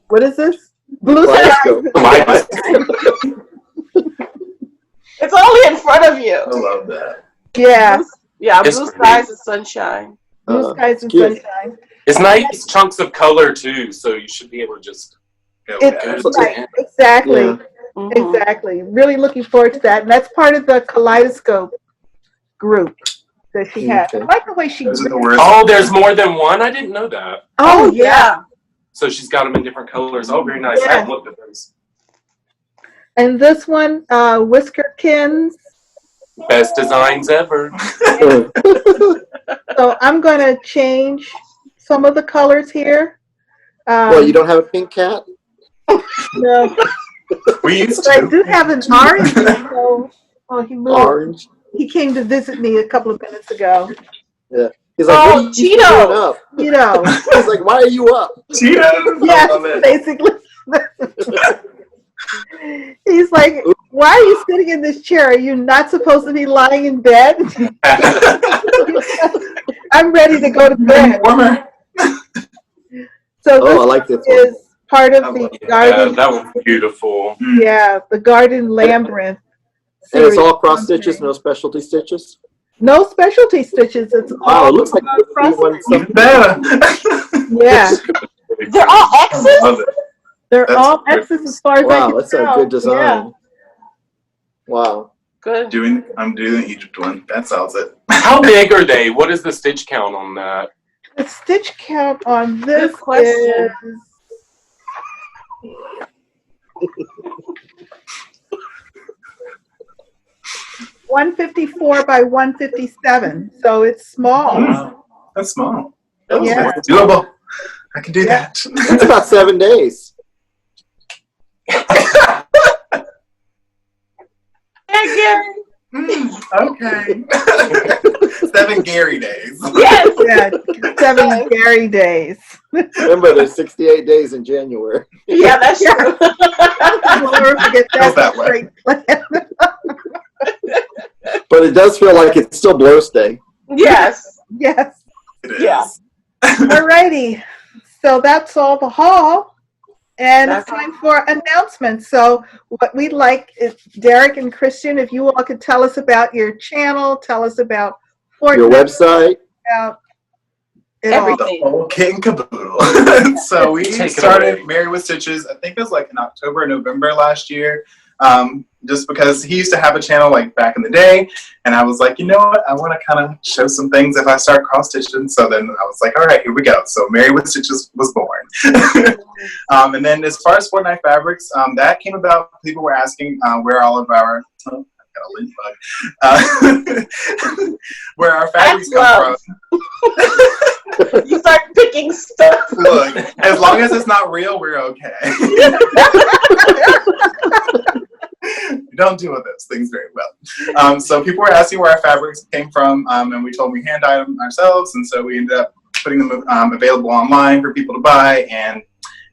C: what is this? Blue
A: Flosstube.
C: Sky.
B: It's only in front of you.
E: I love that.
C: Yeah.
B: Yeah,
D: It's
B: blue
D: pretty.
B: skies and sunshine.
C: Blue skies and
A: cute.
C: sunshine.
D: It's nice chunks of color too, so you should be able to just go
C: It's
D: good.
C: right, exactly.
A: Yeah.
C: Exactly. Really looking forward to that. And that's part of the Kaleidoscope group that she has. I like the way she.
D: Oh, there's more than one? I didn't know that.
C: Oh, yeah.
D: So she's got them in different colors. Oh, very nice. I haven't looked at those.
C: And this one, Whiskerkins.
D: Best designs ever.
C: So I'm going to change some of the colors here.
A: Well, you don't have a pink cat?
C: No.
E: We used
C: But I
E: to.
C: do have an orange. So, oh, he moved.
A: Orange?
C: He came to visit me a couple of minutes ago.
A: Yeah. He's like, what are you doing up?
C: You know.
A: He's like, why are you up?
E: Cheetos.
C: Yes, basically. He's like, why are you sitting in this chair? Are you not supposed to be lying in bed? I'm ready to go to bed.
E: Warmer.
C: So this
A: I like this one.
C: is part of the garden.
D: That was beautiful.
C: Yeah, the garden labyrinth.
A: And it's
C: series.
A: all cross stitches, no specialty stitches?
C: No specialty stitches. It's all
A: Wow, it looks like
C: cross
E: Even better.
C: Yeah,
B: They're all X's?
E: Love it.
C: they're
E: That's
C: all
E: good.
C: X's as far as I
A: Wow,
C: can
A: that's a
C: tell.
A: good design.
C: Yeah.
A: Wow.
B: Good.
E: I'm doing the Egypt one. That sells it.
D: How big are they? What is the stitch count on that?
C: The stitch count on this
B: Good question.
C: is 154 by 157, so it's small.
E: Wow. That's small.
C: Yeah.
E: That's doable. I can do that.
A: That's about 7 days.
B: Hey, Gary.
E: Okay. 7 Gary days.
B: Yes.
C: Yeah, 7 Gary days.
A: Remember, there's 68 days in January.
B: Yeah, that's true.
C: We'll never forget
E: Feels
C: that
E: that way.
C: great plan.
A: But it does feel like it's still Blows Day.
B: Yes.
C: Yes.
E: It is.
B: Yeah.
C: Alrighty. So that's all the haul. And it's
B: That's
C: time for announcements. So what we'd like is Derek and Christian, if you all could tell us about your channel, tell us about
A: Your website.
C: about it all.
B: Everything.
E: The whole kit and caboodle. So we
D: Take it
E: started
D: away.
E: Married with Stitches, I think it was like in October or November last year. Just because he used to have a channel like back in the day, and I was like, you know what, I want to kind of show some things if I start cross stitching. So then I was like, all right, here we go. So Married with Stitches was born. And then as far as Fortnite fabrics, that came about. People were asking where all of our I've got a lint bug. Where our fabrics come from.
B: You start picking stuff.
E: Look, as long as it's not real, we're okay. We don't deal with those things very well. So people were asking where our fabrics came from, and we told them we hand dyed them ourselves, and so we ended up putting them available online for people to buy, and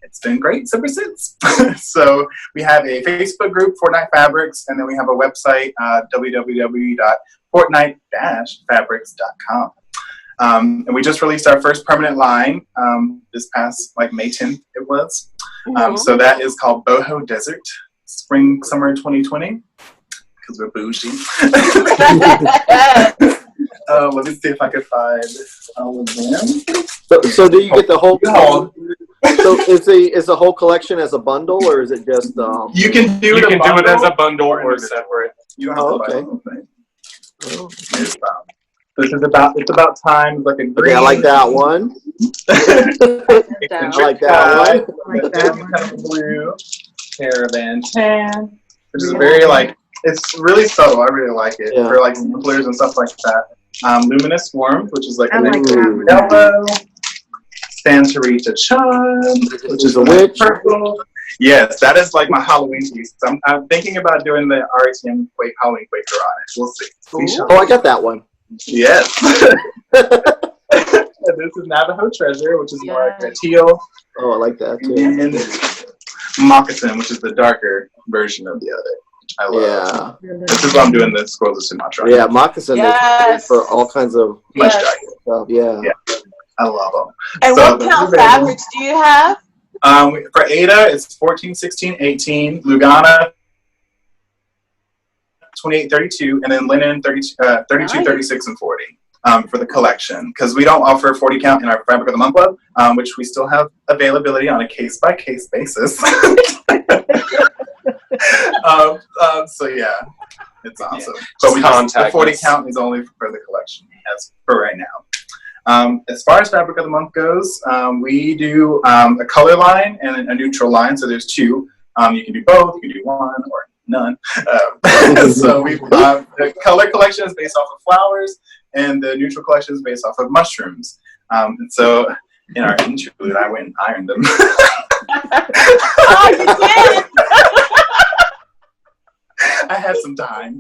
E: it's been great ever since. So we have a Facebook group, Fortnite Fabrics, and then we have a website, www.fortnite-fabrics.com. And we just released our first permanent line this past May 10th it was. So that is called Boho Desert, spring, summer 2020, because we're bougie. Let me see if I can find all of them.
A: So do you get the whole? So is the whole collection as a bundle, or is it just?
E: You can do
D: You
E: it.
D: can do it as a bundle or separate.
E: You don't have to buy
A: okay.
E: the whole thing. This is about time. Like a green.
A: Okay, I like that one. I like that one.
E: Blue caravan tan, which is very it's really subtle. I really like it for samplers and stuff like that. Luminous warmth, which is like
C: I
E: a
C: like that.
E: yellow. Santa Rita Charm,
A: Which is a witch.
E: purple. Yes, that is like my Halloween piece. I'm thinking about doing the RATM Halloween Quaker on it. We'll see. We shall
A: Oh, I got that one.
E: Yes. And this is Navajo Treasure, which is more like a teal,
A: Oh, I like that too.
E: and Moccasin, which is the darker version of the other, which I love.
A: Yeah.
E: This is why I'm doing the Squirrels of Sumatra.
A: Yeah, moccasin
B: Yes.
A: for all kinds of
E: Much
B: Yes.
E: jacket.
A: stuff. Yeah.
E: Yeah. I love them.
B: And
E: So,
B: what count
E: this is
B: fabrics do you have?
E: for Ada, it's 14, 16, 18. Lugana, 28, 32. And then linen, 32, 36, and 40 for the collection. Because we don't offer 40 count in our Fabric of the Month Club, which we still have availability on a case-by-case basis. So yeah, it's awesome. But we just, the 40 count is only for the collection as for right now. As far as fabric of the month goes, we do a color line and a neutral line. So there's two. You can do both. You can do one or none. So the color collection is based off of flowers, and the neutral collection is based off of mushrooms. And so in our interlude, I went and ironed them.
B: Oh, you did?
E: I had some time.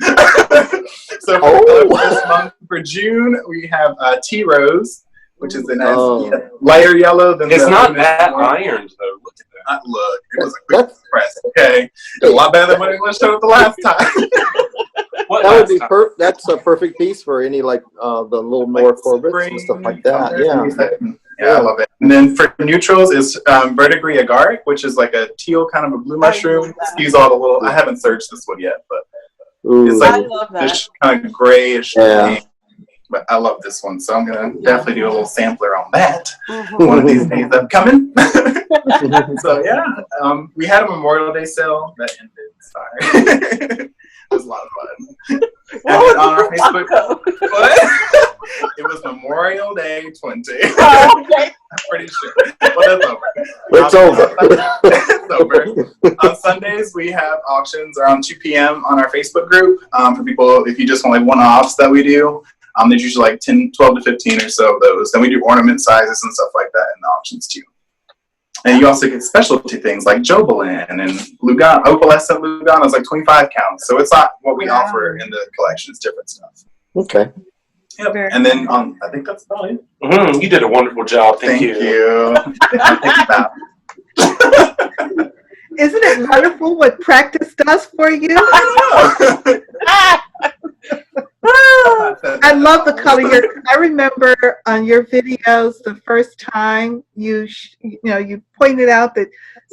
E: So for this month, for June, we have Tea Rose, which is a nice lighter yellow. Than
D: it's not that ironed, though. Look at that.
E: Look, it was a quick press. Okay, it's a lot better than what it was showed the last time.
A: That would be that's a perfect piece for any the little Nora Corbett and stuff like that. Yeah,
E: I love it. And then for neutrals is verdigris agaric, which is like a teal kind of a blue mushroom. Excuse all the little. I haven't searched this one yet, but it's like this kind of grayish.
A: Yeah.
E: But I love this one, so I'm gonna definitely do a little sampler on that one of these days upcoming. So yeah, we had a Memorial Day sale that ended. Sorry. It was a lot of fun.
B: What
E: on our Facebook, it was Memorial Day 20.
B: Oh, okay.
E: I'm pretty sure. Well, that's over.
A: It's over.
E: It's over. On Sundays, we have auctions around 2 p.m. on our Facebook group for people, if you just want like one-offs that we do. There's usually like 12 to 15 or so of those. Then we do ornament sizes and stuff like that in the auctions too. And you also get specialty things like Jovelin and Lugano. Opalescent Lugano is like 25 counts. So it's not what we offer in the collection. It's different stuff.
A: Okay.
E: Yep. And then I think that's about it.
D: Mm-hmm. You did a wonderful job. Thank you.
C: Isn't it wonderful what practice does for you? I love the color. I remember on your videos the first time you pointed out that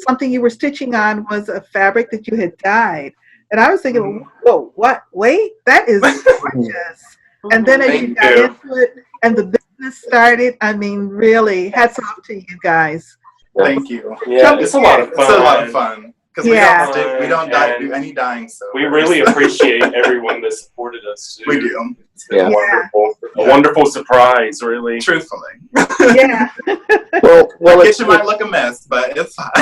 C: something you were stitching on was a fabric that you had dyed, and I was thinking, whoa, what? Wait, that is gorgeous. And then as you got into it and the business started, I mean, really, hats off to you guys.
E: Thank you.
D: Yeah, it's a lot of fun.
E: It's a lot of fun. Because we don't do any dying. So
D: we really appreciate everyone that supported us too.
E: We do.
D: It's been wonderful. A wonderful surprise, really.
E: Truthfully.
C: Yeah.
E: well, the kitchen might look a mess, but it's fine.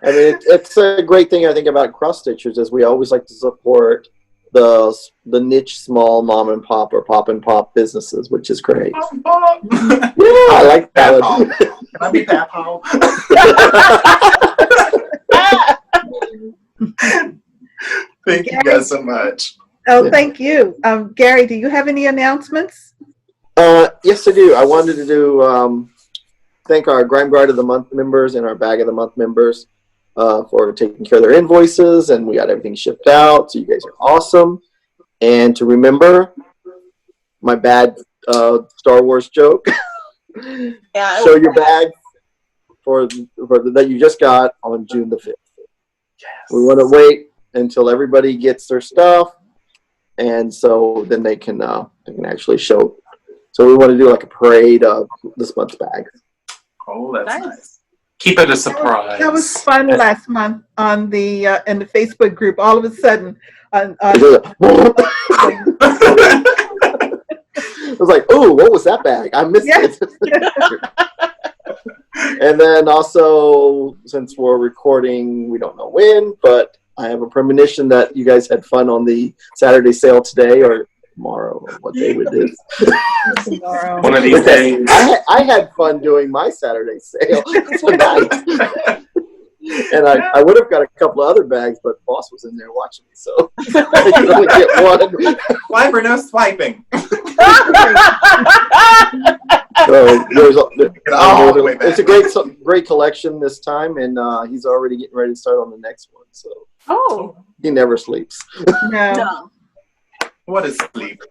A: I mean, it's a great thing I think about cross stitchers is we always like to support the niche small mom and pop or pop and pop businesses, which is great. I like that.
E: Can I be Pap-Paw? Thank you guys so much.
C: Oh, thank you. Gary, do you have any announcements?
A: Yes, I do. I wanted to do thank our Grime Guard of the Month members and our Bag of the Month members for taking care of their invoices, and we got everything shipped out, so you guys are awesome. And to remember my bad Star Wars joke, show your bag for that you just got on June the 5th. Yes. We want to wait until everybody gets their stuff, and so then they can actually show. So we want to do like a parade of this month's bags.
E: Oh, that's nice.
D: Keep it a surprise.
C: That was fun last month on the in the Facebook group. All of a sudden,
A: it was like, oh, what was that bag? I missed it. And then also, since we're recording, we don't know when, but I have a premonition that you guys had fun on the Saturday sale today or tomorrow, or what day it is.
C: tomorrow.
D: One of these days.
A: I had fun doing my Saturday sale tonight. And I would have got a couple of other bags, but Boss was in there watching me, so I could only get one.
E: Why for no swiping?
A: So it's a great collection this time, and he's already getting ready to start on the next one. So he never sleeps.
C: No.
E: What is sleep?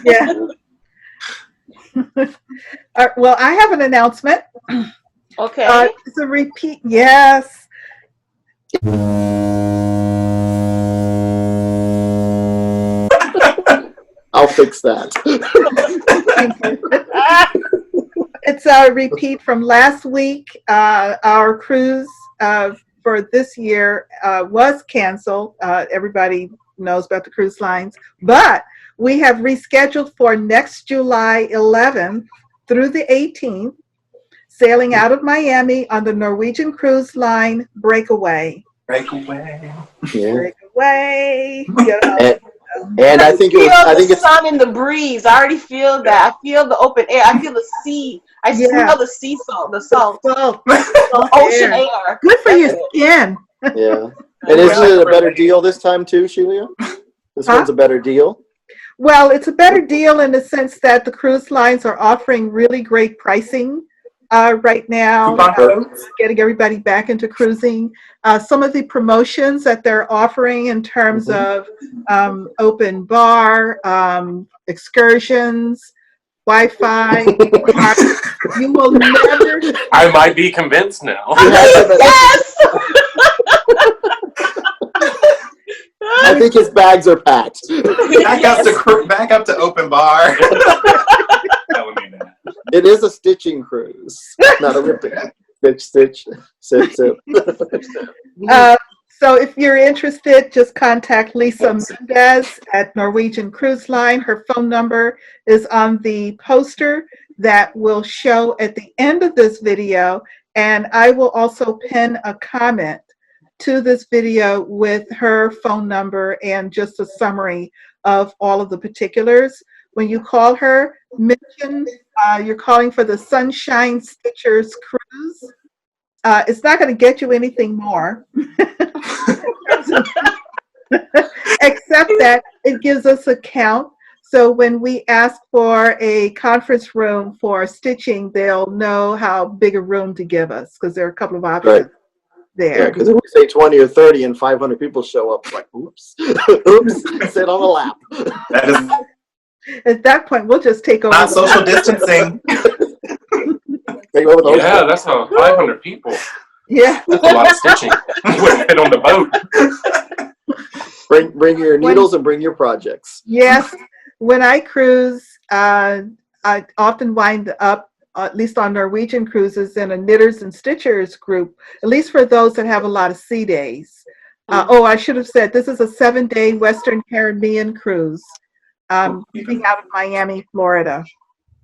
C: Yeah. Well, I have an announcement.
B: Okay.
C: It's a repeat. Yes.
A: I'll fix that.
C: It's a repeat from last week. Our cruise for this year was canceled. Everybody knows about the cruise lines, but we have rescheduled for next July 11th through the 18th, sailing out of Miami on the Norwegian cruise line Breakaway.
E: Breakaway.
A: Yeah.
C: Breakaway. You know.
A: And I think
B: feel
A: I think
B: the
A: it's
B: sun and the breeze. I already feel that. I feel the open air. I feel the sea. I smell the sea salt, the salt,
C: Salt.
B: the ocean air.
C: Good for your skin.
A: yeah. And isn't it a better deal this time too, Shelia? This one's a better deal.
C: Well, it's a better deal in the sense that the cruise lines are offering really great pricing right now, getting everybody back into cruising. Some of the promotions that they're offering in terms of open bar, excursions, Wi-Fi, you will never.
D: I might be convinced now.
B: Yes.
A: I think his bags are packed.
E: Back up to open bar. Telling me that.
A: It is a stitching cruise, not a ripping. Stitch, sip, sip.
C: So if you're interested, just contact Lisa Mendez at Norwegian Cruise Line. Her phone number is on the poster that will show at the end of this video, and I will also pin a comment to this video with her phone number and just a summary of all of the particulars. When you call her, mention you're calling for the Sunshine Stitchers Cruise. It's not going to get you anything more, except that it gives us a count. So when we ask for a conference room for stitching, they'll know how big a room to give us, because there are a couple of options there.
A: Yeah, because if we say 20 or 30 and 500 people show up, like, oops, oops, sit on the lap.
E: That is
C: At that point, we'll just take over.
E: not social distancing.
A: Take over the
D: Yeah, that's 500 people.
C: Yeah.
D: That's a lot of stitching. Wouldn't fit on the boat.
A: Bring your needles and bring your projects.
C: Yes. When I cruise, I often wind up, at least on Norwegian cruises, in a knitters and stitchers group, at least for those that have a lot of sea days. I should have said, this is a 7-day Western Caribbean cruise, leaving out of Miami, Florida.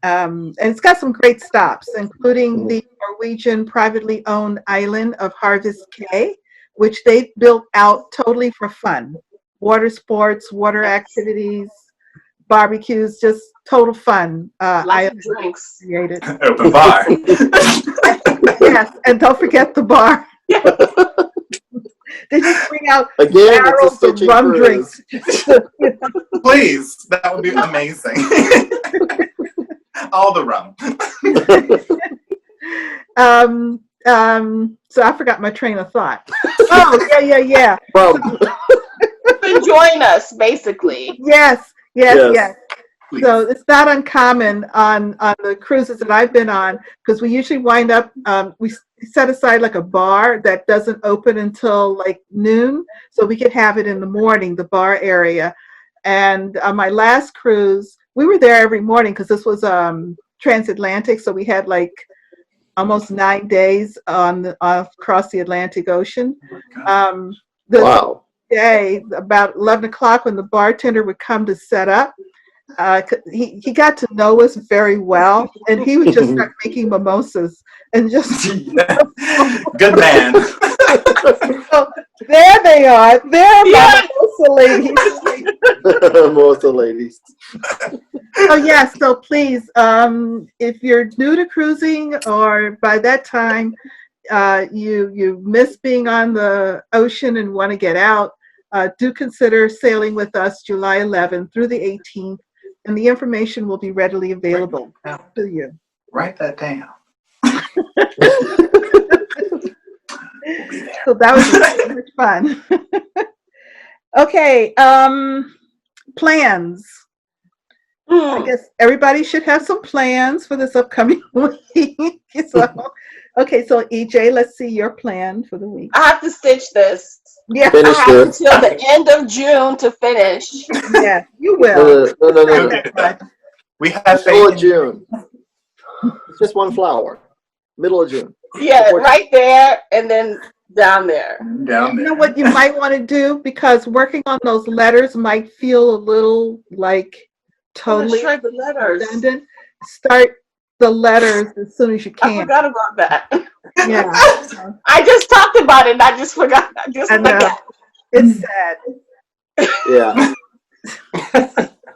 C: And it's got some great stops, including the Norwegian privately owned island of Harvest Cay, which they've built out totally for fun. Water sports, water activities, barbecues, just total fun.
B: Lots of drinks.
C: Created.
E: Open bar.
C: Yes, and don't forget the bar. They just bring out
A: Again, it's a
C: barrels of
A: stitching
C: rum
A: cruise.
C: drinks.
E: Please, that would be amazing. All the rum.
C: So I forgot my train of thought. Oh, yeah.
B: Join us, basically.
C: Yes.
E: Please.
C: So it's not uncommon on the cruises that I've been on, because we usually wind up, we set aside like a bar that doesn't open until like noon, so we could have it in the morning, the bar area. And on my last cruise, we were there every morning because this was transatlantic, so we had like almost 9 days across the Atlantic Ocean.
A: Wow.
C: Day, about 11 o'clock, when the bartender would come to set up, he got to know us very well, and he would just start making mimosas and just
E: Good man.
C: So there they are. There are mimosa ladies.
A: Mimosa ladies.
C: Oh yes, so please, if you're new to cruising, or by that time you miss being on the ocean and want to get out, do consider sailing with us July 11th through the 18th, and the information will be readily available to you.
E: Write that down.
C: So that was so much fun. Okay, plans. I guess everybody should have some plans for this upcoming week. So EJ, let's see your plan for the week.
B: I have to stitch this.
C: Yeah,
A: Finish
B: I have
A: this.
B: until the end of June to finish.
C: yeah, you will.
A: No.
E: We have
A: Middle of
E: faith.
A: June. It's just one flower. Middle of June.
B: Yeah, right there, and then down there.
E: Down
C: You know
E: there.
C: what you might want to do, because working on those letters might feel a little like totally
B: Try the letters.
C: redundant. Start the letters as soon as you
B: I
C: can.
B: forgot about that.
C: Yeah,
B: I just talked about it and I just forgot. I just
C: I know.
B: forgot.
C: It's sad.
A: Yeah.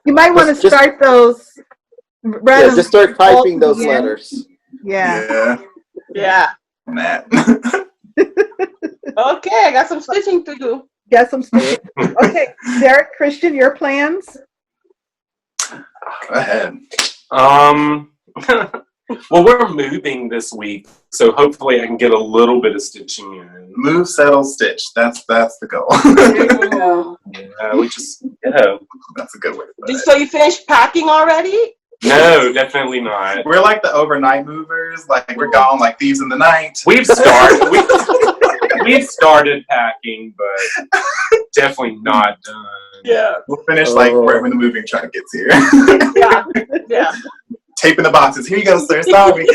C: You might want to
A: Just-
C: start those rather
A: Yeah, just start
C: than all
A: typing those
C: together.
A: letters.
C: Yeah.
B: Yeah.
E: Matt.
B: Okay, I got some stitching to do.
C: Got some stuff. Okay, Derek, Christian, your plans?
E: Go ahead.
D: Well, we're moving this week, so hopefully I can get a little bit of stitching in.
E: Move, settle, stitch. That's the goal.
D: Yeah, we just, yeah.
E: That's a good way to put it.
B: So you finished packing already?
D: No, definitely not.
E: We're like the overnight movers. Like we're gone like thieves in the night.
D: We've started packing, but definitely not done.
B: Yeah.
E: We'll finish like right when the moving truck gets here.
B: Yeah. Yeah.
E: Taping the boxes. Here you go, sir. Sorry.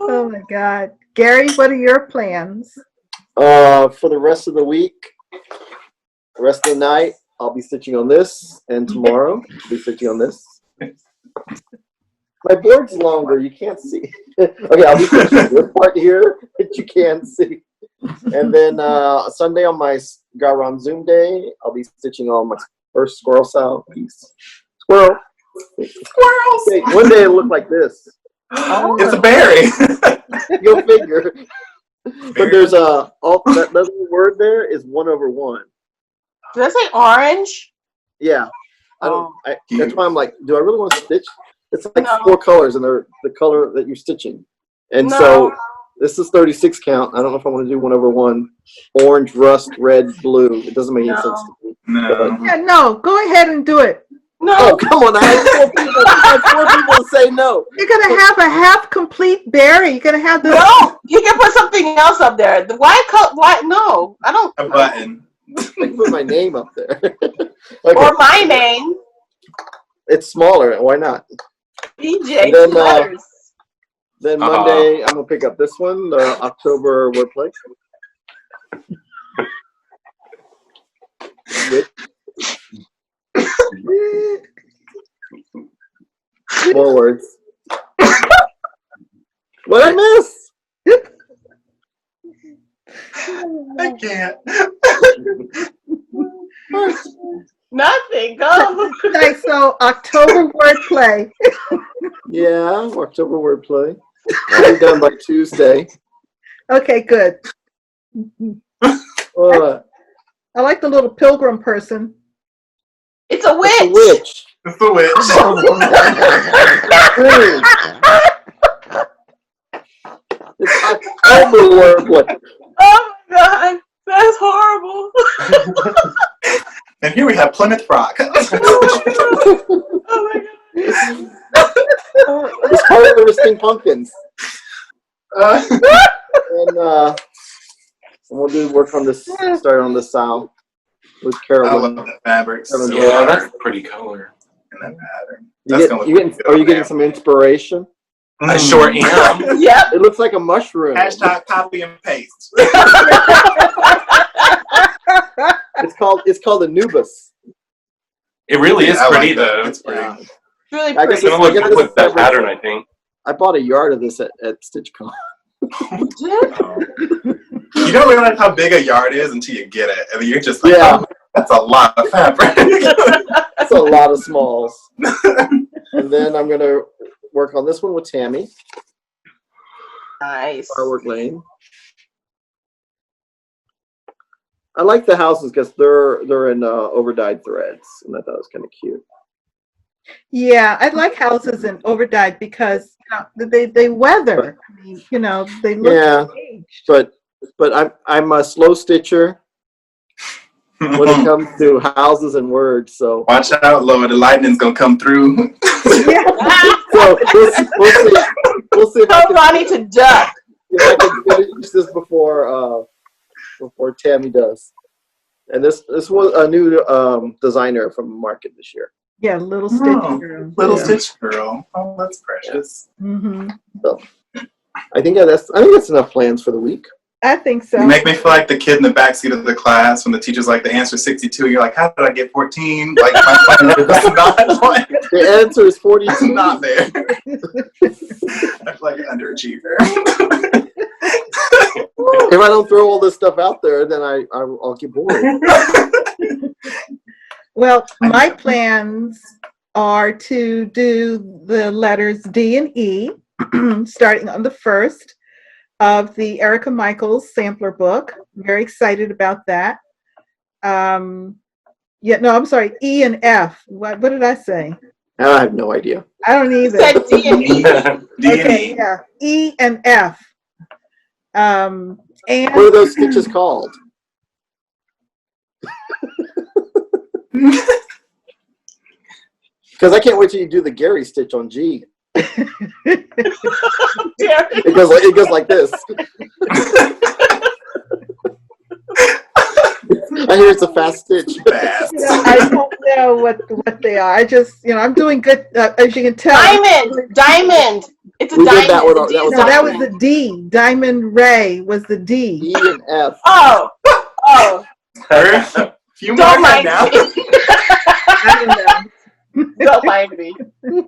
C: Oh my God. Gary, what are your plans?
A: For the rest of the week, the rest of the night, I'll be stitching on this, and tomorrow I'll be stitching on this. My board's longer, you can't see. Okay, I'll be stitching this part here that you can see. And then Sunday on my Garon Zoom day, I'll be stitching on my first squirrel sow piece. Squirrel.
E: Squirrels.
A: Hey, one day it'll look like this.
E: It's a berry.
A: Go figure. But there's that little word there is 1/1.
B: Did I say orange?
A: Yeah. That's why I'm like, do I really want to stitch? It's like 4 colors, and they're the color that you're stitching. And so this is 36 count. I don't know if I want to do 1/1. Orange, rust, red, blue. It doesn't make any sense to me.
E: No.
C: Yeah, no, go ahead and do it.
B: No.
A: Oh, come on. I had 4 people to say no.
C: You're going to have a half-complete berry. You're going to have the...
B: No, you can put something else up there. The white color, white, no. I don't.
E: A button.
A: I can put my name up there.
B: Or my name.
A: It's smaller. Why not?
B: DJ.
A: And then,
B: letters.
A: Then Monday, I'm going to pick up this one, the October wordplay. More words. What I miss?
E: I can't.
B: Nothing. Go.
C: Okay, so October wordplay.
A: Yeah, October wordplay. I'll be done by Tuesday.
C: Okay, good. I like the little pilgrim person.
B: It's a witch.
A: It's a witch.
E: It's the witch.
A: It's October wordplay.
B: Oh my God. That's horrible.
E: And here we have Plymouth Rock.
B: Oh my God.
A: It's harvesting pumpkins. And we'll do work on this, start on this sound with
E: I
A: Carolyn.
E: love the fabric. So
D: Yeah,
E: hard.
D: that's a pretty color.
E: And that pattern.
A: Are you getting some inspiration?
D: I sure am.
B: Yep.
A: It looks like a mushroom.
E: Hashtag copy and paste.
A: It's called Anubis.
D: It really is
E: I like
D: pretty,
E: that.
D: though.
E: It's pretty.
A: Yeah.
B: Really
A: I guess
B: pretty.
D: It's gonna look good with that pattern, I think.
A: I bought a yard of this at StitchCon.
E: You don't realize how big a yard is until you get it. And you're just like,
A: Yeah.
E: oh, that's a lot of fabric.
A: That's a lot of smalls. And then I'm going to work on this one with Tammy,
B: Nice.
A: Firework Lane. I like the houses because they're in overdyed threads, and I thought it was kind of cute.
C: Yeah, I like houses in overdyed because they weather. I mean, they look aged.
A: But I'm a slow stitcher when it comes to houses and words. So
E: Watch out, Lord. The lightning's going to come through.
C: Yeah.
A: so we'll see if
B: Tell Ronnie to duck.
A: I can finish this before Tammy does. And this was a new designer from the market this year.
C: Yeah, little Stitch Girl.
E: Little
C: Yeah.
E: Stitch Girl. Oh, that's precious.
C: Mm-hmm.
A: So I think that's enough plans for the week.
C: I think so.
E: You make me feel like the kid in the backseat of the class when the teacher's like, the answer is 62. You're like, how did I get 14? Like, my plan is not, like,
A: The answer is 42.
E: it's not there. I feel like an underachiever.
A: If I don't throw all this stuff out there, then I'll get bored.
C: Well, my plans are to do the letters D and E, starting on the 1st of the Erica Michaels sampler book. I'm very excited about that. I'm sorry, E and F. What did I say?
A: I have no idea.
C: I don't either.
B: Said D and E.
C: Okay, yeah, E and F. And
A: What are those stitches called? Because I can't wait till you do the Gary stitch on G. It goes like this. I hear it's a fast stitch.
E: Fast.
C: I don't know what they are. I just, I'm doing good, as you can tell.
B: Diamond. It's a
A: We did
B: diamond.
A: that one.
B: It's a D
C: No, that was
B: diamond.
C: the D. Diamond Ray was the D.
A: E and F.
B: Oh.
E: A few more
B: Don't mind
E: now.
B: me.
C: I don't know.
B: Don't mind me.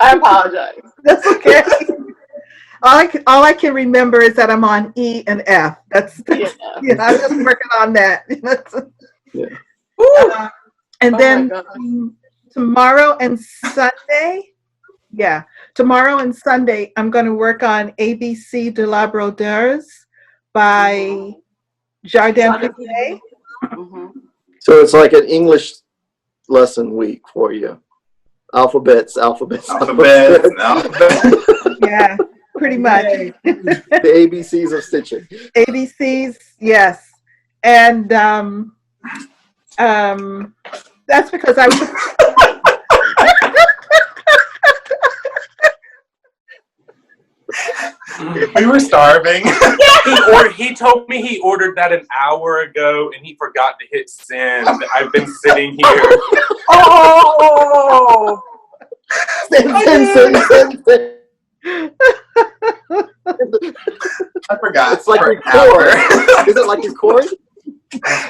B: I apologize.
C: That's okay. All I can remember is that I'm on E and F. That's
B: Yeah.
C: I'm just working on that.
A: Yeah.
C: And
B: Oh
C: then
B: my gosh.
C: tomorrow and Sunday, I'm going to work on ABC de la Brodeuse by Jardin Piquet.
B: Mhm.
A: So it's like an English lesson week for you. Alphabets.
E: Alphabet.
C: Yeah, pretty much.
A: The ABCs of stitching.
C: ABCs, yes. And that's because I was
E: We were starving.
D: He told me he ordered that an hour ago and he forgot to hit send. I've been sitting here.
B: Oh.
A: Send.
E: I forgot.
A: It's like
E: for
A: your
E: an hour.
A: cord. Is it like your cord?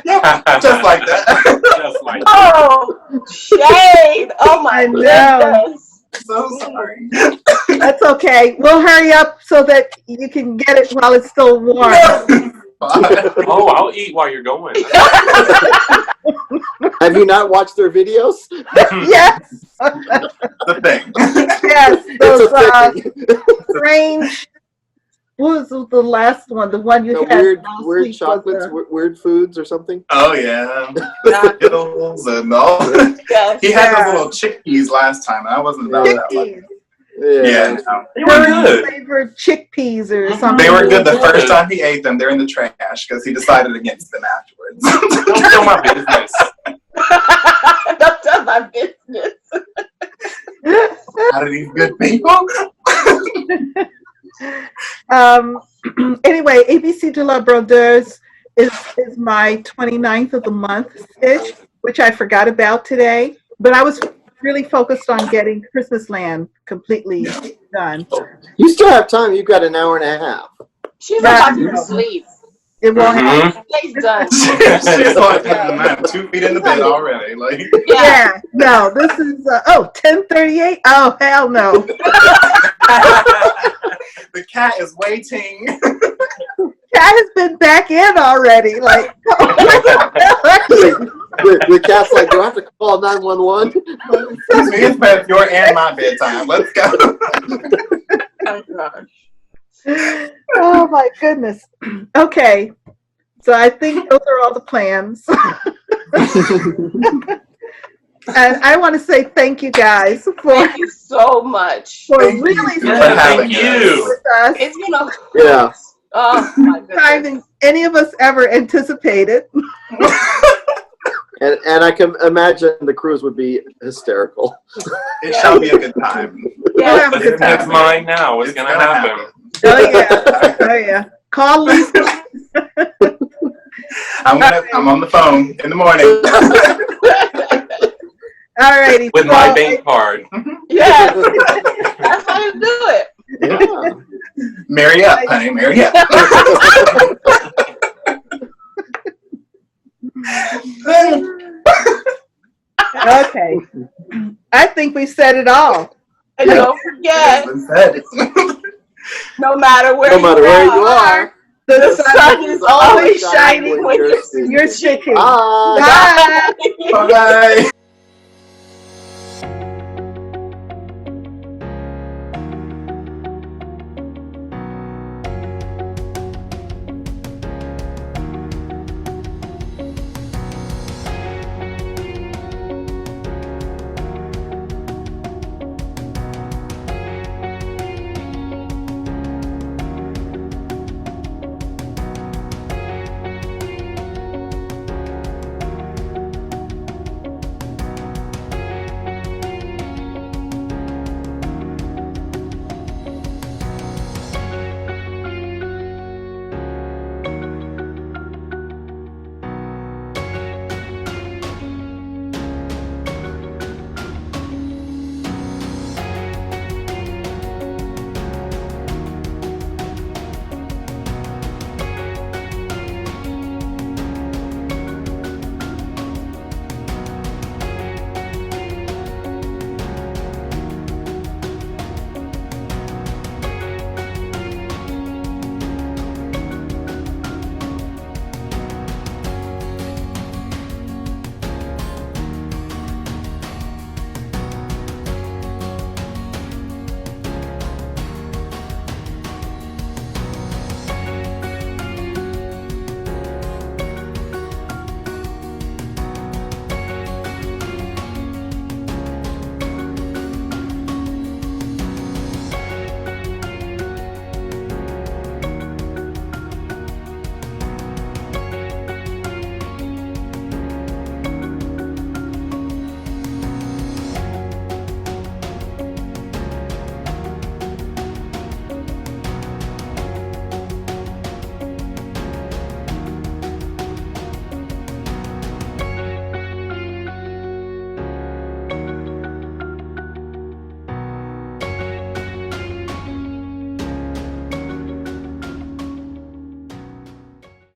E: Yeah, just like that.
D: Just like
B: Oh. Shade. Oh my
C: I know.
B: goodness.
E: So sorry.
C: That's okay. We'll hurry up so that you can get it while it's still warm.
D: oh, I'll eat while you're going.
A: Have you not watched their videos?
C: Yes.
E: The thing.
C: Yes.
A: It's
C: Those
A: a thing.
C: strange. What was the last one? The one you
A: The
C: had
A: weird
C: last
A: weird
C: week
A: chocolates,
C: was
A: weird foods or something.
E: Oh yeah. Skittles and all.
B: Yes.
E: He had those little chickpeas last time, and I wasn't about that one.
C: chickpeas.
E: Yeah, no.
D: They were good.
C: Flavored chickpeas or something.
E: They were good the first time he ate them. They're in the trash because he decided against them afterwards.
D: Don't tell my business.
B: Don't tell my business.
E: Out of these good people.
C: Anyway, ABC de la Brodeuse is my 29th of the month stitch, which I forgot about today. But I was really focused on getting Christmas Land completely done.
A: You still have time. You've got an hour and a half.
B: She's about to sleep.
C: It won't happen.
B: She's done.
E: She's like, I'm 2 feet in the bed already. Like,
C: Yeah, no, this is 10:38. Oh, hell no.
E: the cat is waiting.
C: Cat has been back in already. Like,
A: The cat's like, do I have to call 911?
E: It's past your and my bedtime. Let's go.
B: Oh gosh.
C: oh my goodness. Okay, so I think those are all the plans. And I want to say thank you guys for
B: Thank you so much.
C: really
E: having
D: Thank you.
C: with us.
B: It's been a
A: Yeah.
B: oh my
C: Time
B: goodness.
C: than any of us ever anticipated.
A: And I can imagine the cruise would be hysterical.
E: It shall be a good time.
C: We'll
B: Yeah.
C: have a good
D: It's
C: time.
D: mine now. It's gonna happen.
C: Oh yeah, oh yeah. Call Lisa.
E: I'm on the phone in the morning.
C: All righty.
D: With
C: so-
D: my bank card.
B: Yes. That's how you do it.
A: Yeah.
E: Marry up, honey. Marry up.
C: Okay. I think we said it all.
B: And don't forget,
E: It's been said.
B: no matter where
A: No matter where you are,
B: the sun is always shining when you're
C: You're shaking.
A: bye.
C: Bye.
E: Bye.